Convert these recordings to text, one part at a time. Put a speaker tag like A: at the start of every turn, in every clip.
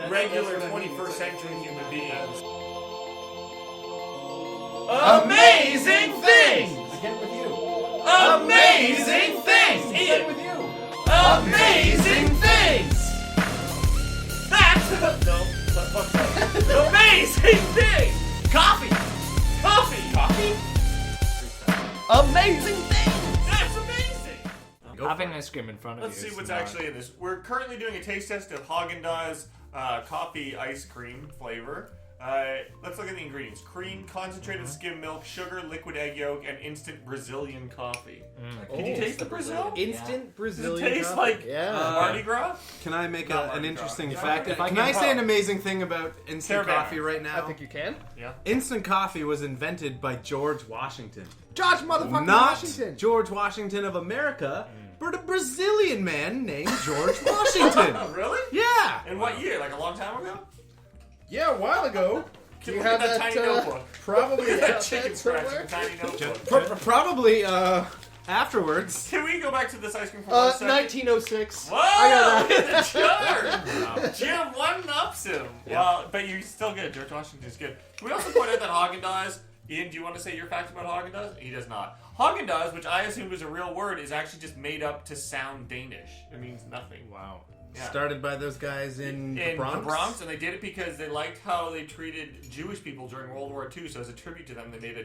A: regular 21st century human beings. Amazing things!
B: Again with you.
A: Amazing things!
B: Again with you.
A: Amazing things! That's... No. Amazing things! Coffee!
C: Amazing things!
A: That's amazing!
C: Having ice cream in front of
A: Let's
C: you.
A: see what's actually in this. We're currently doing a taste test of Haagen-Dazs coffee ice cream flavor. Let's look at the ingredients. Cream, concentrated skim milk, sugar, liquid egg yolk, and instant Brazilian coffee. Can you taste the Brazil?
C: Instant
A: Does
C: Brazilian
A: it taste
C: coffee?
A: like
C: Yeah.
A: Mardi Gras?
D: Can I make
A: Not
D: an
A: Mardi
D: interesting
A: Gras.
D: fact?
A: If I
D: Can
A: can
D: I say
A: help.
D: an amazing thing about instant
A: Carabana.
D: coffee right now?
C: I think you can.
A: Yeah.
D: Instant coffee was invented by George Washington.
C: George motherfucking
D: Not
C: Washington.
D: George Washington of America, but a Brazilian man named George Washington.
A: Really?
D: Yeah.
A: In what year? Like a long time ago?
B: Yeah, a while ago.
A: Do
C: you have that,
A: tiny notebook?
B: Probably.
A: Look at that
B: out
A: chicken
B: there
A: scratch in
B: somewhere.
A: the tiny notebook.
D: Probably afterwards.
A: Can we go back to this ice cream for 1 second?
C: 1906.
A: Whoa!
C: I got
A: Look at the charm! Jim one-ups him.
D: Yeah.
A: Well, but you're still good. George Washington's good. Can we also point out that Haagen-Dazs... Ian, do you want to say your fact about Haagen-Dazs? He does not. Haagen-Dazs, which I assumed was a real word, is actually just made up to sound Danish. It means nothing.
D: Wow.
A: Yeah.
D: Started by those guys in the
A: Bronx, and they did it because they liked how they treated Jewish people during World War II. So as a tribute to them, they made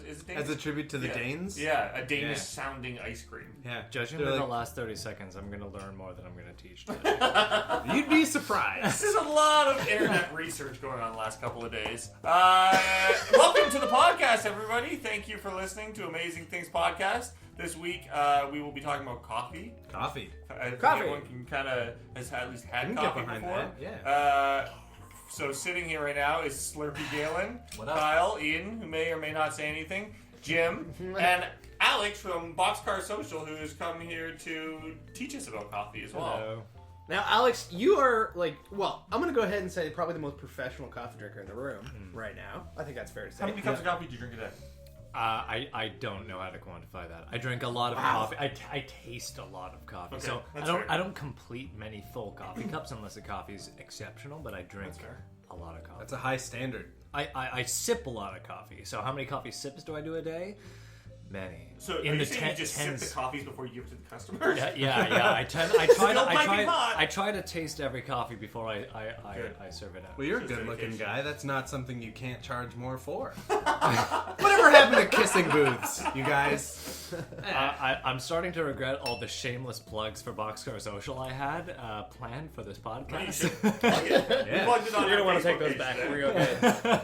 A: is it Danish?
D: As a tribute to the
A: Yeah.
D: Danes?
A: Yeah, a Danish-sounding ice cream.
D: Yeah.
C: Judging
D: They're
C: by the
D: like,
C: last 30 seconds, I'm going to learn more than I'm going to teach today.
D: you'd be surprised.
A: There's a lot of internet research going on the last couple of days. Welcome to the podcast, everybody. Thank you for listening to Amazing Things Podcast. This week, we will be talking about coffee.
D: Coffee.
A: I think
C: Coffee.
A: everyone can kind of has at least had
D: can get
A: coffee
D: behind
A: before.
D: that, yeah.
A: So sitting here right now is Slurpy Galen,
B: What up?
A: Kyle, Ian, who may or may not say anything, Jim, and Alex from Boxcar Social, who has come here to teach us about coffee as well.
C: Hello.
B: Now, Alex, you are I'm going to go ahead and say probably the most professional coffee drinker in the room right now. I think that's fair to say.
A: How many cups of coffee do you drink a day?
C: I don't know how to quantify that. I drink a lot of coffee. I taste a lot of coffee.
A: Okay,
C: So
A: that's fair.
C: I don't complete many full coffee cups unless the coffee's exceptional, but I drink
A: That's fair.
C: a lot of coffee.
D: That's a high standard.
C: I sip a lot of coffee. So how many coffee sips do I do a day? Many.
A: So
C: in
A: are
C: the
A: you saying you just
C: tens.
A: sip the coffees before you give it to the customers?
C: Yeah. I
A: Still piping hot.
C: try to taste every coffee before I serve it out.
D: Well, you're a
A: Just
D: good-looking
A: dedication.
D: guy. That's not something you can't charge more for. Whatever happened to kissing booths, you guys?
C: I'm starting to regret all the shameless plugs for Boxcar Social I had planned for this
A: No, you
C: podcast.
A: should plug it.
D: Yeah.
A: You plugged it on
B: You're going to
A: our
B: want to take
A: Facebook
B: those
A: page
B: back.
A: today.
B: We're okay.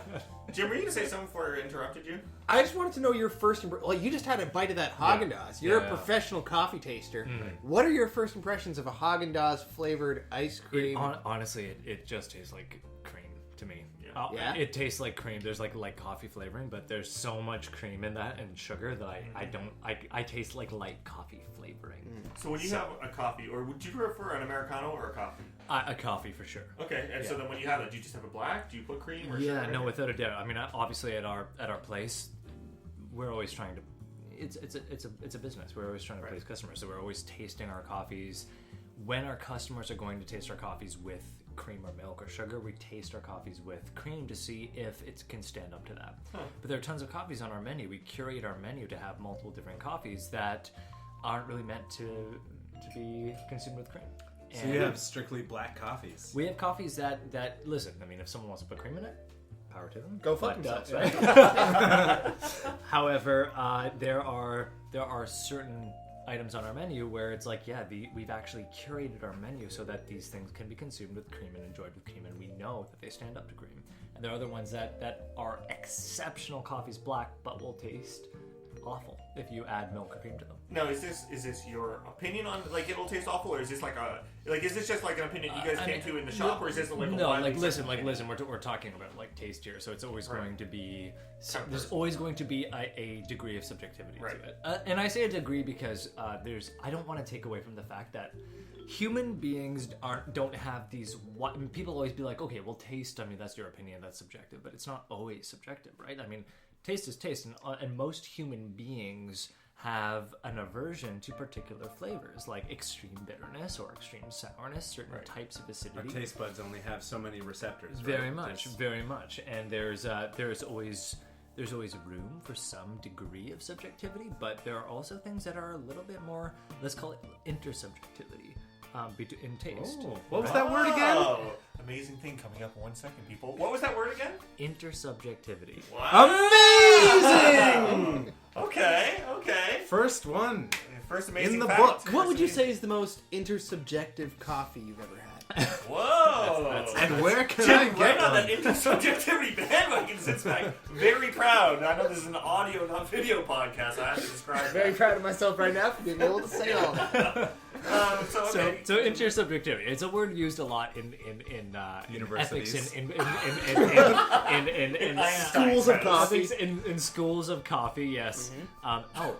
A: Jim, were you going to say something before I interrupted you?
B: I just wanted to know your first you just had a bite of that Haagen-Dazs. You're
C: Yeah.
B: a professional coffee taster. What are your first impressions of a Haagen-Dazs flavored ice cream?
C: Honestly, it just tastes like cream to me.
A: Yeah.
B: Yeah?
C: It tastes like cream. There's like coffee flavoring, but there's so much cream in that and sugar that I taste like light coffee flavoring.
A: So when you have a coffee, or would you prefer an Americano or a coffee?
C: A coffee for sure.
A: Okay, and so then when you have it, do you just have a black? Do you put cream or
C: Yeah,
A: sugar?
C: no, without a doubt. I mean, obviously at our place, we're always trying to. It's a business. We're always trying to please customers, so we're always tasting our coffees. When our customers are going to taste our coffees with cream or milk or sugar, we taste our coffees with cream to see if it can stand up to that. But there are tons of coffees on our menu. We curate our menu to have multiple different coffees that aren't really meant to be consumed with cream.
D: So you have strictly black coffees.
C: We have coffees that listen. I mean, if someone wants to put cream in it, power to them.
B: Go fuck
C: But,
B: themselves, right?
C: However, there are certain items on our menu where it's like, we've actually curated our menu so that these things can be consumed with cream and enjoyed with cream, and we know that they stand up to cream. And there are other ones that are exceptional coffees black, but will taste awful if you add milk or cream to them.
A: No, is this your opinion on like it'll taste awful, or is this is this just like an opinion you guys came to in the shop, or is this like a
C: No,
A: widely
C: like listen,
A: accepted opinion?
C: we're talking about like taste here, so it's always
A: Right.
C: going to be
A: Some
C: there's
A: person.
C: always going to be a degree of subjectivity
A: Right.
C: to it, and I say a degree because I don't want to take away from the fact that human beings don't have these. People always be like, okay, well, taste. I mean, that's your opinion. That's subjective, but it's not always subjective, right? I mean, taste is taste, and most human beings have an aversion to particular flavors, like extreme bitterness or extreme sourness, certain types of
D: Our
C: acidity.
D: taste buds only have so many receptors.
C: Very
D: right?
C: much, very much. And there's always room for some degree of subjectivity, but there are also things that are a little bit more, let's call it intersubjectivity, in taste.
D: Oh, what was that word again?
A: Oh, amazing thing coming up in 1 second, people. What was that word again?
C: Intersubjectivity.
A: Wow.
D: Amazing!
A: Okay.
D: First one.
A: First amazing
D: In the
A: fact.
D: book.
B: What would you say is the most intersubjective coffee you've ever had?
A: Whoa.
D: And where can
A: Jim,
D: I
A: right
D: get
A: on
D: one?
A: that intersubjectivity bandwagon sits back very proud. I know this is an audio, not video podcast. I have to describe
B: Very
A: that.
B: proud of myself right now for being able to say all that.
A: Okay.
C: So intersubjectivity. It's a word used a lot in
D: Universities.
C: ethics, in
B: Schools of coffee.
C: ethics, in schools of coffee. Yes.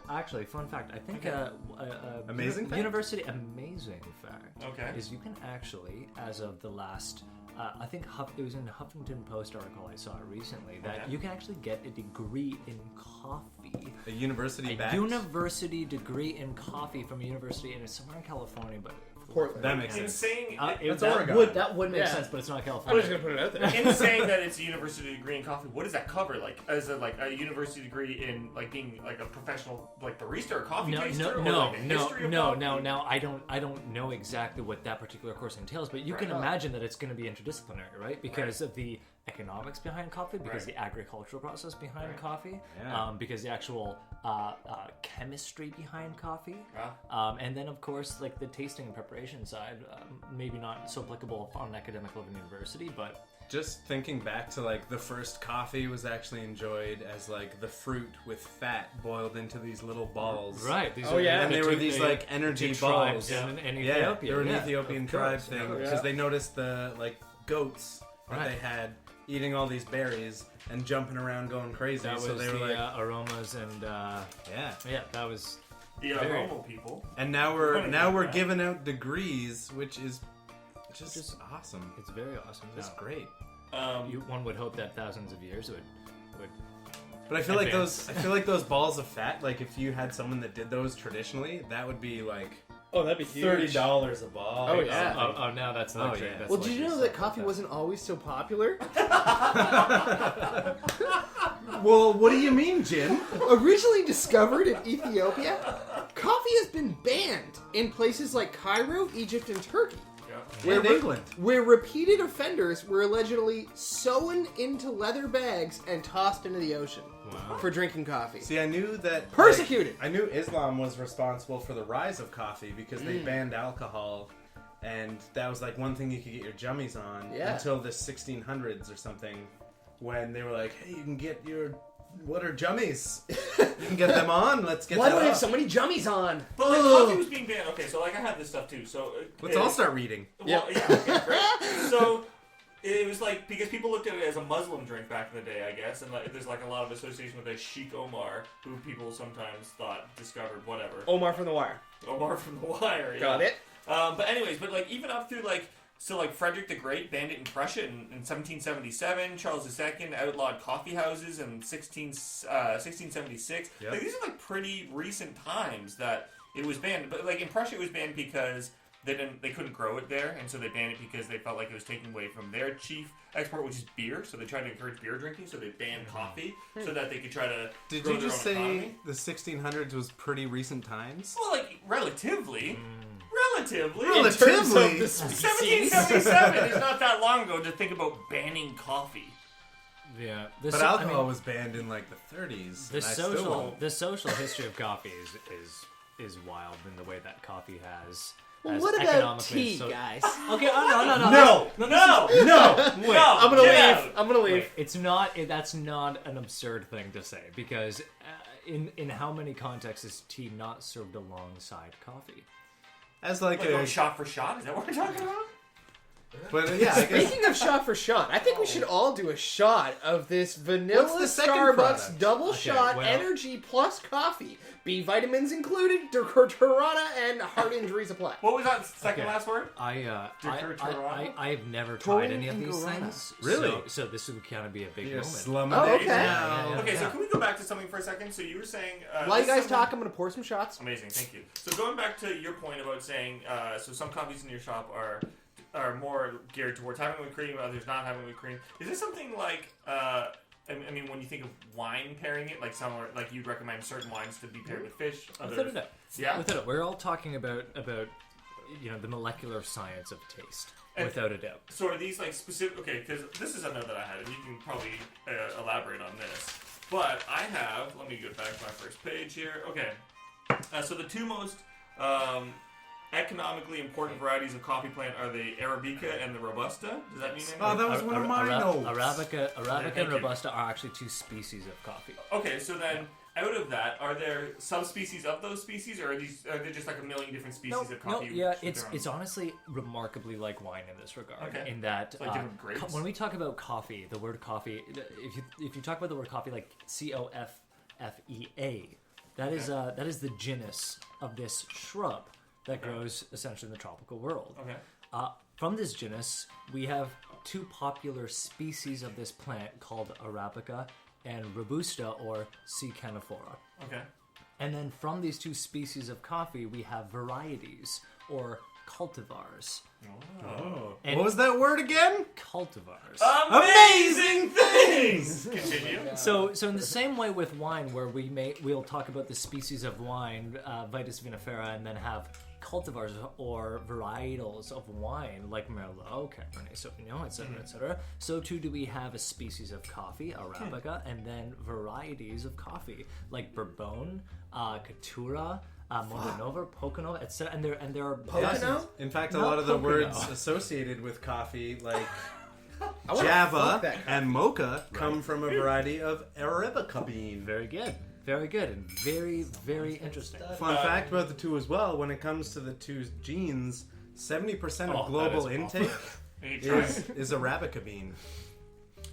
C: Actually, fun fact. I think
D: Amazing fact?
C: university amazing fact.
A: Okay.
C: Is you can actually, as of the last. I think it was in the Huffington Post article I saw recently that you can actually get a degree in coffee.
D: A university
C: A
D: backed?
C: university degree in coffee from a university, and it's somewhere in California, but
B: Portland.
D: That makes sense.
A: Insane.
D: That's
C: that
D: Oregon.
C: that would make
B: Yeah.
C: sense, but it's not
B: I'm
C: California.
B: just gonna put it out there.
A: In saying that it's a university degree in coffee, what does that cover? Like, is it like a university degree in like being like a professional like barista or coffee taster? Or like a history of coffee?
C: No. I don't know exactly what that particular course entails, but you can imagine that it's going to be interdisciplinary, right? Because of the economics behind coffee, because the agricultural process behind coffee,
D: Yeah.
C: because the actual chemistry behind coffee,
A: Yeah.
C: and then of course like the tasting and preparation side, maybe not so applicable on an academic level in university, but
D: Just thinking back to like the first coffee was actually enjoyed as like the fruit with fat boiled into these little balls.
C: right. These
B: Oh, yeah.
D: And they were these like energy
C: two
D: balls.
C: tribes in
D: Yeah,
C: Ethiopia.
D: they were an
C: yeah,
D: Ethiopian
C: of
D: tribe
C: course.
D: thing
B: Oh,
D: because
B: yeah.
D: they noticed the like goats that
C: Right.
D: they had eating all these berries and jumping around going crazy.
C: That was
D: so they were
C: the
D: like,
C: aromas and
D: yeah.
C: that was
A: The
C: Very.
A: Oromo people.
D: And now we're giving out degrees, which is just awesome.
C: it's very awesome.
D: It's
C: Now,
D: great.
C: one would hope that thousands of years would
D: But I feel like
C: Advance.
D: those balls of fat, like if you had someone that did those traditionally, that would be like
B: Oh, that'd be huge.
D: $30 a ball.
B: Oh, yeah.
C: Oh, now that's luxury.
D: yeah.
C: That's
B: Well, did you
C: luxury
B: know that
C: stuff
B: coffee
C: like
B: wasn't always so popular?
D: Well, what do you mean, Jin?
B: Originally discovered in Ethiopia, coffee has been banned in places like Cairo, Egypt, and Turkey,
A: Yeah.
D: And England.
B: where repeated offenders were allegedly sewn into leather bags and tossed into the ocean for drinking coffee.
D: See, I knew that
B: Persecuted.
D: I knew Islam was responsible for the rise of coffee because they banned alcohol, and that was like one thing you could get your jummies on
B: Yeah.
D: until the 1600s or something, when they were like, "Hey, you can get what are jummies? You can get them on. Let's get
B: Why
D: them
B: do I have
D: up."
B: so many jummies on?
A: But like coffee was being banned. Okay, so like I had this stuff too. So
D: Let's all start reading.
A: Well, yeah. Okay, great. So it was like because people looked at it as a Muslim drink back in the day, I guess, and like, there's like a lot of association with a Sheikh Omar, who people sometimes thought discovered whatever.
B: Omar from The Wire.
A: Omar from The Wire. Yeah.
B: Got it?
A: But anyways, but like even up through like. So, like, Frederick the Great banned it in Prussia in 1777. Charles II outlawed coffee houses in 1676.
D: Yep.
A: Like, these are, like, pretty recent times that it was banned. But, like, in Prussia, it was banned because they couldn't grow it there, and so they banned it because they felt like it was taking away from their chief export, which is beer. So they tried to encourage beer drinking, so they banned coffee so that they could try to
D: Did
A: grow
D: you
A: their
D: just
A: own
D: say
A: economy.
D: the 1600s was pretty recent times?
A: Well, like, relatively. Relatively.
B: In terms of
D: Relatively.
B: the species.
A: 1777 is not that long ago to think about banning coffee.
C: Yeah,
D: But alcohol was banned in like the 30s.
C: the
D: and I still-
C: social history of coffee is wild in the way that coffee has.
B: Well,
C: has
B: what about
C: economically
B: tea,
C: so-
B: guys?
C: Okay, no.
A: No!
D: no.
B: I'm gonna
A: Get
B: leave.
A: out.
B: I'm gonna leave.
C: Wait, it's not. That's not an absurd thing to say because in how many contexts is tea not served alongside coffee?
D: As like
A: Like
D: a
A: going shot for shot? Is that what we're talking about?
D: But yeah, I guess.
B: Speaking of shot for shot, I think we should all do a shot of this vanilla
D: What's the second
B: Starbucks
D: product?
B: double shot
C: well-
B: energy plus coffee. B vitamins included, Durana, and heart injury supply.
A: What was that second
C: Okay.
A: last word?
C: I've never tried
B: Taurine
C: any of
B: and
C: these
B: guarana.
C: things.
D: Really?
C: So this would kind of be a big
D: You're
C: moment.
D: slumming
B: Oh,
D: it
B: okay.
D: now.
A: Okay, so can we go back to something for a second? So you were saying...
B: While you
A: this is
B: guys
A: something-
B: talk, I'm going to pour some shots.
A: Amazing, thank you. So going back to your point about saying, so some coffees in your shop are more geared towards having with cream, others not having with cream. Is this something like, I mean, when you think of wine pairing it, like somewhere, like you'd recommend certain wines to be paired with fish, others...
C: Without a doubt.
A: Yeah?
C: Without a doubt. We're all talking about the molecular science of taste.
A: And-
C: Without a doubt.
A: So are these like specific? Okay, because this is a note that I had, and you can probably elaborate on this. But I have. Let me get back to my first page here. Okay. So the two most economically important varieties of coffee plant are the Arabica and the Robusta. Does that mean anything?
D: Oh, that was one of my notes.
C: Arabica
A: thank
C: and
A: you.
C: Robusta are actually two species of coffee.
A: Okay, so then out of that, are there subspecies of those species, or are they just like a million different species of coffee?
C: yeah,
A: with
C: it's
A: their own-
C: it's honestly remarkably like wine in this regard.
A: Okay.
C: In that,
A: It's like different grapes?
C: when we talk about coffee, the word coffee, if you talk about the word coffee like COFFEA, that is the genus of this shrub that grows essentially in the tropical world.
A: Okay.
C: From this genus, we have two popular species of this plant called Arabica and Robusta, or C. canephora.
A: Okay.
C: And then from these two species of coffee, we have varieties, or cultivars.
D: Oh.
C: And-
D: What was that word again?
C: Cultivars.
A: Amazing things. Continue.
C: So in the same way with wine, where we'll talk about the species of wine, Vitis vinifera, and then have cultivars or varietals of wine like Merlot, Cabernet Sauvignon, etc., etc. So too do we have a species of coffee, Arabica, and then varieties of coffee like Bourbon, Caturra, Mondanova, Pocono, etc. And there are
B: Pocono?
D: In fact, a
C: Not
D: lot of the
C: Pocono.
D: words associated with coffee, like
B: I wanna
D: Java
B: fuck that guy.
D: and Mocha, come from a variety of Arabica bean.
C: very good, and very, very interesting.
D: Fun fact about the two as well, when it comes to the two genes, 70% of
C: Oh,
D: global
C: that is
D: intake
A: You try.
D: is Arabica bean.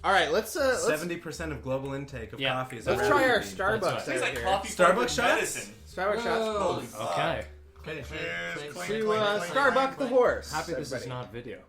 B: All right, let's
D: 70% of global intake of
C: Yeah.
D: coffee is
B: let's
D: Arabica
B: try our
D: bean.
B: Starbucks
A: It's
B: out
A: like
B: here.
A: coffee
D: Starbucks
A: flavored
D: shots?
A: medicine.
B: Starbucks shots.
A: Holy fuck.
C: Okay.
B: To Starbuck the horse.
C: Happy this is
B: everybody.
C: not video.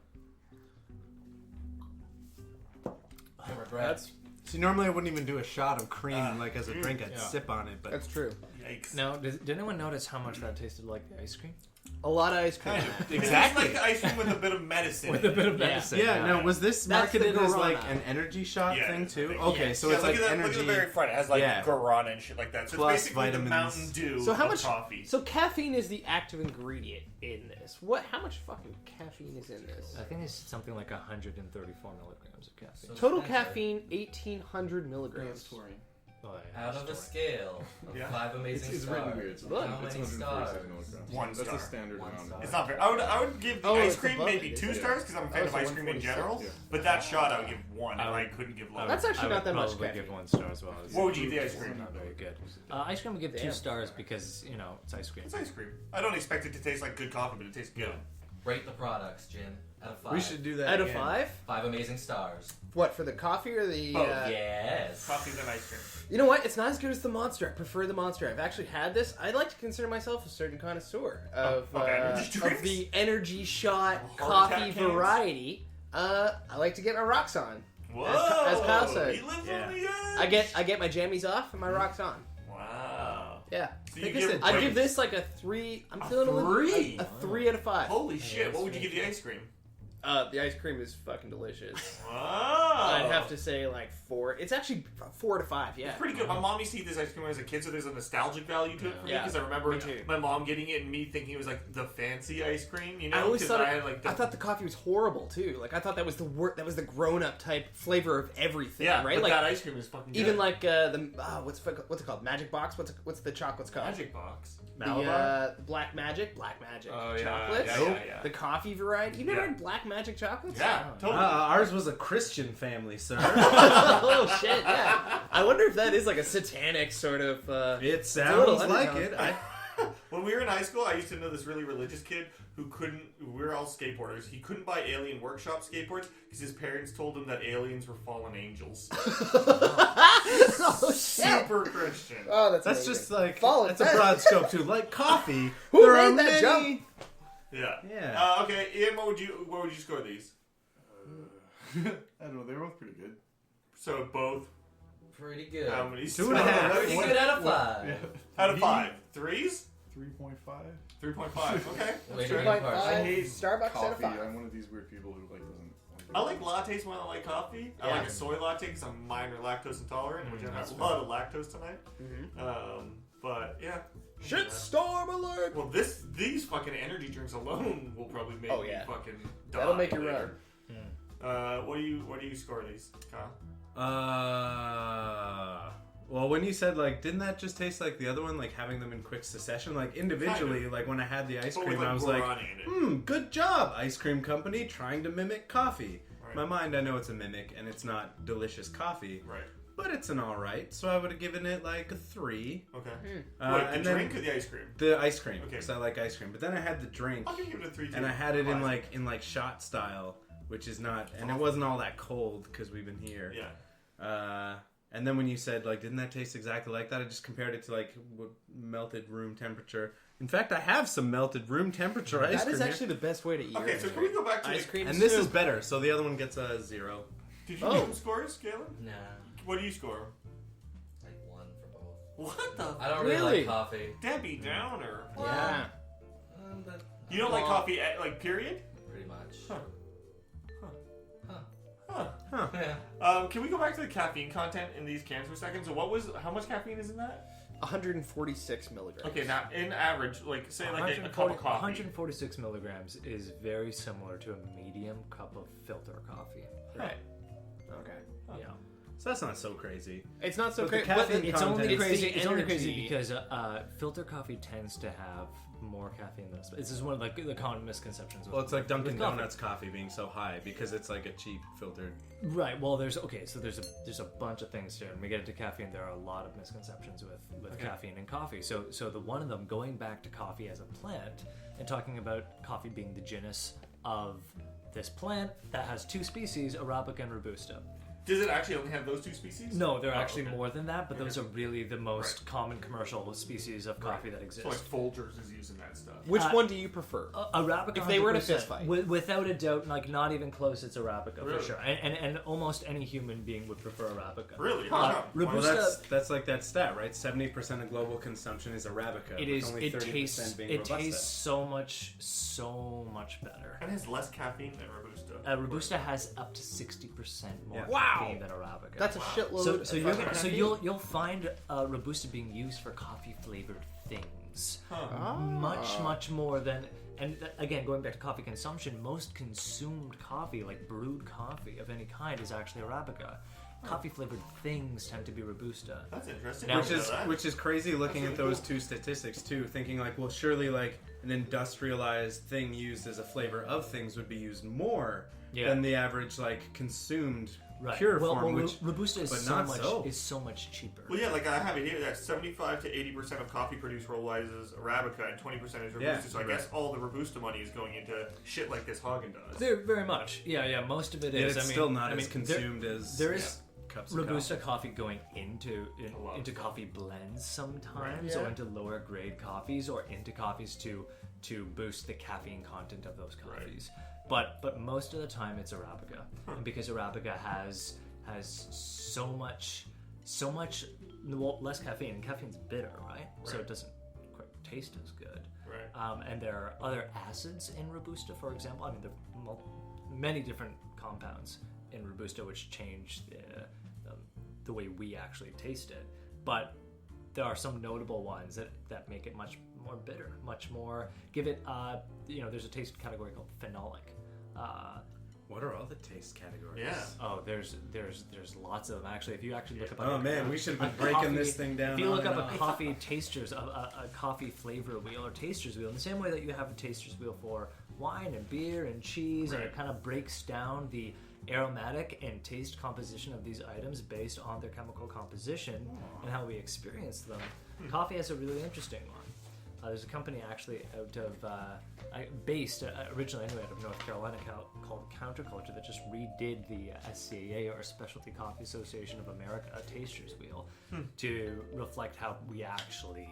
B: That's
D: See, normally I wouldn't even do a shot of cream like as a drink. I'd
C: Yeah.
D: sip on it, but
B: that's true.
A: Yikes.
C: Now, did anyone notice how much that tasted like the ice cream?
B: A lot of ice cream.
D: exactly.
A: It's like ice cream with a bit of medicine.
C: With a bit of
B: Yeah.
C: medicine.
D: Yeah, no, was this
B: That's the
D: marketed as
B: guarana.
D: like an energy shot
A: Yeah,
D: thing
A: I
D: too?
A: think-
D: Okay,
A: yeah.
D: so
A: Yeah,
D: it's
A: look
D: like
A: at the,
D: energy.
A: Look at the very front. It has like
D: Yeah.
A: guarana and shit like that. So
D: Plus
A: it's basically
D: vitamins.
A: the Mountain Dew
B: So how
A: of
B: much
A: coffee.
B: So caffeine is the active ingredient in this. How much fucking caffeine is in this?
C: I think it's something like 134 milligrams of caffeine.
B: Total caffeine 1800 milligrams.
C: Oh, yeah.
E: Out of a scale of
A: Yeah.
E: 5 amazing
F: It's
E: stars.
F: written weird. So
B: Look,
E: How
F: it's
E: many
F: 147
E: stars?
F: milligrams.
A: One
F: That's
A: star.
F: a standard
E: One
F: amount.
E: star.
A: It's not very. I would give the
B: Oh,
A: ice
B: it's
A: cream
B: above
A: maybe
B: it,
A: 2
B: isn't it?
A: stars because I'm a fan
B: Oh,
A: of
B: so
A: ice cream in
F: 146,
A: general.
F: yeah.
A: But that shot I would give 1 if
C: I
A: I
C: would-
A: couldn't give
C: I
A: lower.
C: would-
B: That's actually
C: I
B: not
C: would
B: that much
C: probably
B: caffeine.
C: give 1 star as well.
A: What would you give the ice cream?
C: Not very good. Ice cream would give 2 stars because, it's ice cream.
A: It's ice cream. I don't expect it to taste like good coffee, but it tastes good.
E: Rate the products, Jin. Out of 5.
D: We should do that
B: Out of
D: again.
B: 5?
E: 5 amazing stars.
B: What, for the coffee or the...
A: Both,
E: Yes.
A: Coffee than ice cream.
B: You know what? It's not as good as the Monster. I prefer the Monster. I've actually had this. I like to consider myself a certain connoisseur of,
A: energy drinks?
B: of the energy shot
A: Heart
B: coffee
A: attack cans?
B: variety. I like to get my rocks on.
A: Whoa!
B: As Kyle said.
A: He lives
D: Yeah.
A: on the edge.
B: I get my jammies off and my rocks on.
A: Wow.
B: Yeah.
A: So
D: think
A: you
D: it's
A: give
D: a-
B: I give this like a 3. I'm feeling
A: three?
B: a 3 out of 5.
A: Holy shit! What would you give the ice cream?
B: The ice cream is fucking delicious.
A: Wow.
B: I'd have to say like 4. It's actually 4 to 5. Yeah.
A: It's pretty good. My mom used to eat this ice cream when I was a kid, so there's a nostalgic value to it for me
B: Yeah.
A: because I remember
B: Me too.
A: my mom getting it and me thinking it was like the fancy ice cream. You know,
B: I always
A: 'Cause
B: thought
A: I had like the
B: I thought the coffee was horrible too. Like I thought that was the grown-up type flavor of everything,
A: yeah,
B: right?
A: but
B: Like
A: that ice cream is fucking good.
B: even like what's it called? Magic Box. What's the chocolates called?
A: Magic Box.
B: The Black Magic
A: Oh, yeah,
B: chocolates.
A: yeah.
B: The coffee variety. You never
A: Yeah.
B: had Black Magic chocolates?
A: Yeah, totally.
D: Ours was a Christian family, sir.
B: Oh shit! Yeah. I wonder if that is like a satanic sort of.
D: It
B: a little
D: sounds like
B: undertone.
D: it.
A: What When we were in high school, I used to know this really religious kid who couldn't. We were all skateboarders. He couldn't buy Alien Workshop skateboards because his parents told him that aliens were fallen angels.
B: Oh, shit.
A: Super Christian.
B: Oh, that's
D: That's
B: amazing.
D: just like
B: Follow
D: that's
B: that.
D: a broad scope too. Like coffee,
B: Who
D: there are
B: made that
D: many.
B: jump?
A: Yeah.
D: Yeah.
A: Okay, Ian, what would you score these?
F: I don't know. They were both pretty good.
A: So both.
E: Pretty good.
A: How many?
D: 2.5.
E: Pretty good out of 5.
F: Yeah.
A: Out of 5. 3s?
F: 3.5.
A: 3.5. Okay.
E: Wait,
A: That's fair.
E: wait.
B: 2.5.
F: I hate
B: Starbucks out of
F: coffee.
B: 5.
F: I'm one of these weird people who doesn't.
A: I like lattes more than I like coffee. I
B: Yeah.
A: like a soy latte because I'm minor lactose intolerant, which I have a lot of lactose tonight. But yeah.
B: Shitstorm alert!
A: Well, these fucking energy drinks alone will probably make
B: Oh,
A: me
B: yeah.
A: fucking die.
B: That'll make you
A: later.
B: run.
A: What do you score these, Kyle?
D: Well, when you said like, didn't that just taste like the other one? Like having them in quick succession, like individually.
A: Kind of.
D: Like when I had the ice
A: But
D: cream,
A: with,
D: I was like,
A: guarani in it.
D: good job, ice cream company, trying to mimic coffee.
A: Right.
D: In my mind, I know it's a mimic and it's not delicious coffee,
A: Right.
D: but it's an all right. So I would have given it like a 3.
A: Okay. Wait, the
D: and then
A: drink or the ice cream?
D: the ice cream,
A: Okay.
D: because I like ice cream. But then I had the drink,
A: I'll give it a 3 too.
D: and I had it
A: Classic.
D: in like shot style, which is not, and it wasn't all that cold because we've been here.
A: Yeah.
D: And then when you said, like, didn't that taste exactly like that? I just compared it to, like, melted room temperature. In fact, I have some melted room temperature ice
B: That
D: cream
B: is
D: here.
B: actually the best way to eat
A: Okay,
B: ice
A: so can
B: cream.
A: we go back to
B: Ice
A: the...
B: cream
D: And this
B: soup.
D: is better, so the other one gets a 0.
A: Did you
B: Oh.
A: give them scores, Galen?
E: Nah.
A: What do you score?
E: Like 1 for both.
A: What the...
E: I don't really
B: Really?
E: like coffee.
A: Debbie Downer.
B: Yeah.
E: But
A: You don't like
E: Well,
A: coffee, like, period?
E: Pretty much.
A: Huh.
E: Huh.
A: Huh.
E: Yeah.
A: Can we go back to the caffeine content in these cans for a second? So how much caffeine is in that?
B: 146 milligrams.
A: Okay, now in average, like say like a cup of coffee.
C: 146 milligrams is very similar to a medium cup of filter coffee.
A: Right.
B: Okay.
C: Yeah.
D: So that's not so crazy.
B: It's not so
D: But the
B: crazy.
D: caffeine
C: It's only
D: content-
C: crazy.
B: the
C: It's only crazy
B: energy.
C: because filter coffee tends to have more caffeine than this is one of the common misconceptions.
D: Well, it's like Dunkin'
C: with coffee.
D: Donuts coffee being so high because it's like a cheap filtered.
C: Right. Well, there's a bunch of things here. When we get into caffeine, there are a lot of misconceptions with caffeine and coffee. So the one of them, going back to coffee as a plant and talking about coffee being the genus of this plant that has 2 species, Arabica and Robusta.
A: Does it actually only have those 2 species?
C: No, there are
A: Oh,
C: actually
A: okay.
C: more than that, but those are really the most
A: Right.
C: common commercial species of coffee that exist.
A: So like Folgers is using that stuff.
B: Which
C: Uh,
B: one do you prefer?
C: Arabica.
B: If they were in a
C: 100%.
B: fist fight.
C: Without a doubt, like not even close, it's Arabica
A: Really?
C: for sure. And almost any human being would prefer Arabica.
A: Really?
C: Uh,
A: How come?
D: Well,
C: Robusta.
D: that's like that stat, right? 70% of global consumption is Arabica.
C: It
D: with
C: is.
D: only
C: It
D: 30%
C: tastes.
D: being
C: It
D: Robusta.
C: tastes so much better.
A: And it has less caffeine than Robusta.
C: Robusta has up to 60% more
D: Yeah.
B: Wow.
C: caffeine than Arabica.
B: That's a shitload.
C: so
B: of
C: you're
B: fucking
C: gonna, so
B: caffeine.
C: you'll find Robusta being used for coffee flavored things.
A: Huh.
C: Much more than, and again, going back to coffee consumption, most consumed coffee, like brewed coffee of any kind, is actually Arabica. Coffee flavored things tend to be Robusta.
A: That's interesting.
C: Now-
A: I didn't know that.
D: Which is crazy looking
A: That's
D: at
A: really
D: those
A: cool.
D: 2 statistics too, thinking like, well, surely like an industrialized thing used as a flavor of things would be used more
C: Yeah.
D: than the average like consumed
C: Right.
D: pure
C: well,
D: form,
C: well,
D: which
C: Robusta is
D: but
C: so
D: not
C: much so much cheaper.
A: Well, yeah, like I have it here that 75 to 80% of coffee produced worldwide is Arabica and 20% is Robusta.
D: Yeah,
A: so I guess all the Robusta money is going into shit like this Haagen-Dazs.
C: Very much. Yeah. Most of it
D: yet
C: is.
D: it's
C: I mean,
D: still not
C: I
D: as
C: mean,
D: consumed as
C: there is
D: cups of
C: Robusta coffee going into
A: A lot
C: into
A: of
C: coffee blends sometimes,
B: Right.
C: or
B: Yeah.
C: into lower grade coffees, or into coffees to boost the caffeine content of those coffees. But most of the time it's Arabica, and because Arabica has so much well, less caffeine, and caffeine's bitter, right? So it doesn't quite taste as good.
A: Right.
C: And there are other acids in Robusta, for example. I mean, there are many different compounds in Robusta which change the way we actually taste it. But there are some notable ones that make it much more bitter, much more. Give it, there's a taste category called phenolic.
D: What are all the taste categories?
A: Yeah.
C: Oh, there's lots of them actually. If you actually look up,
D: Oh man, we should have
C: a
D: been breaking
C: coffee-
D: this thing down.
C: If you look
D: on
C: up
D: and
C: a
D: on.
C: coffee tasters, a coffee flavor wheel or tasters wheel, in the same way that you have a tasters wheel for wine and beer and cheese, and it
A: Right.
C: kind of breaks down the aromatic and taste composition of these items based on their chemical composition and how we experience them. Coffee has a really interesting one. There's a company actually out of based originally anyway out of North Carolina called Counterculture that just redid the SCAA, or Specialty Coffee Association of America, Taster's Wheel, to reflect how we actually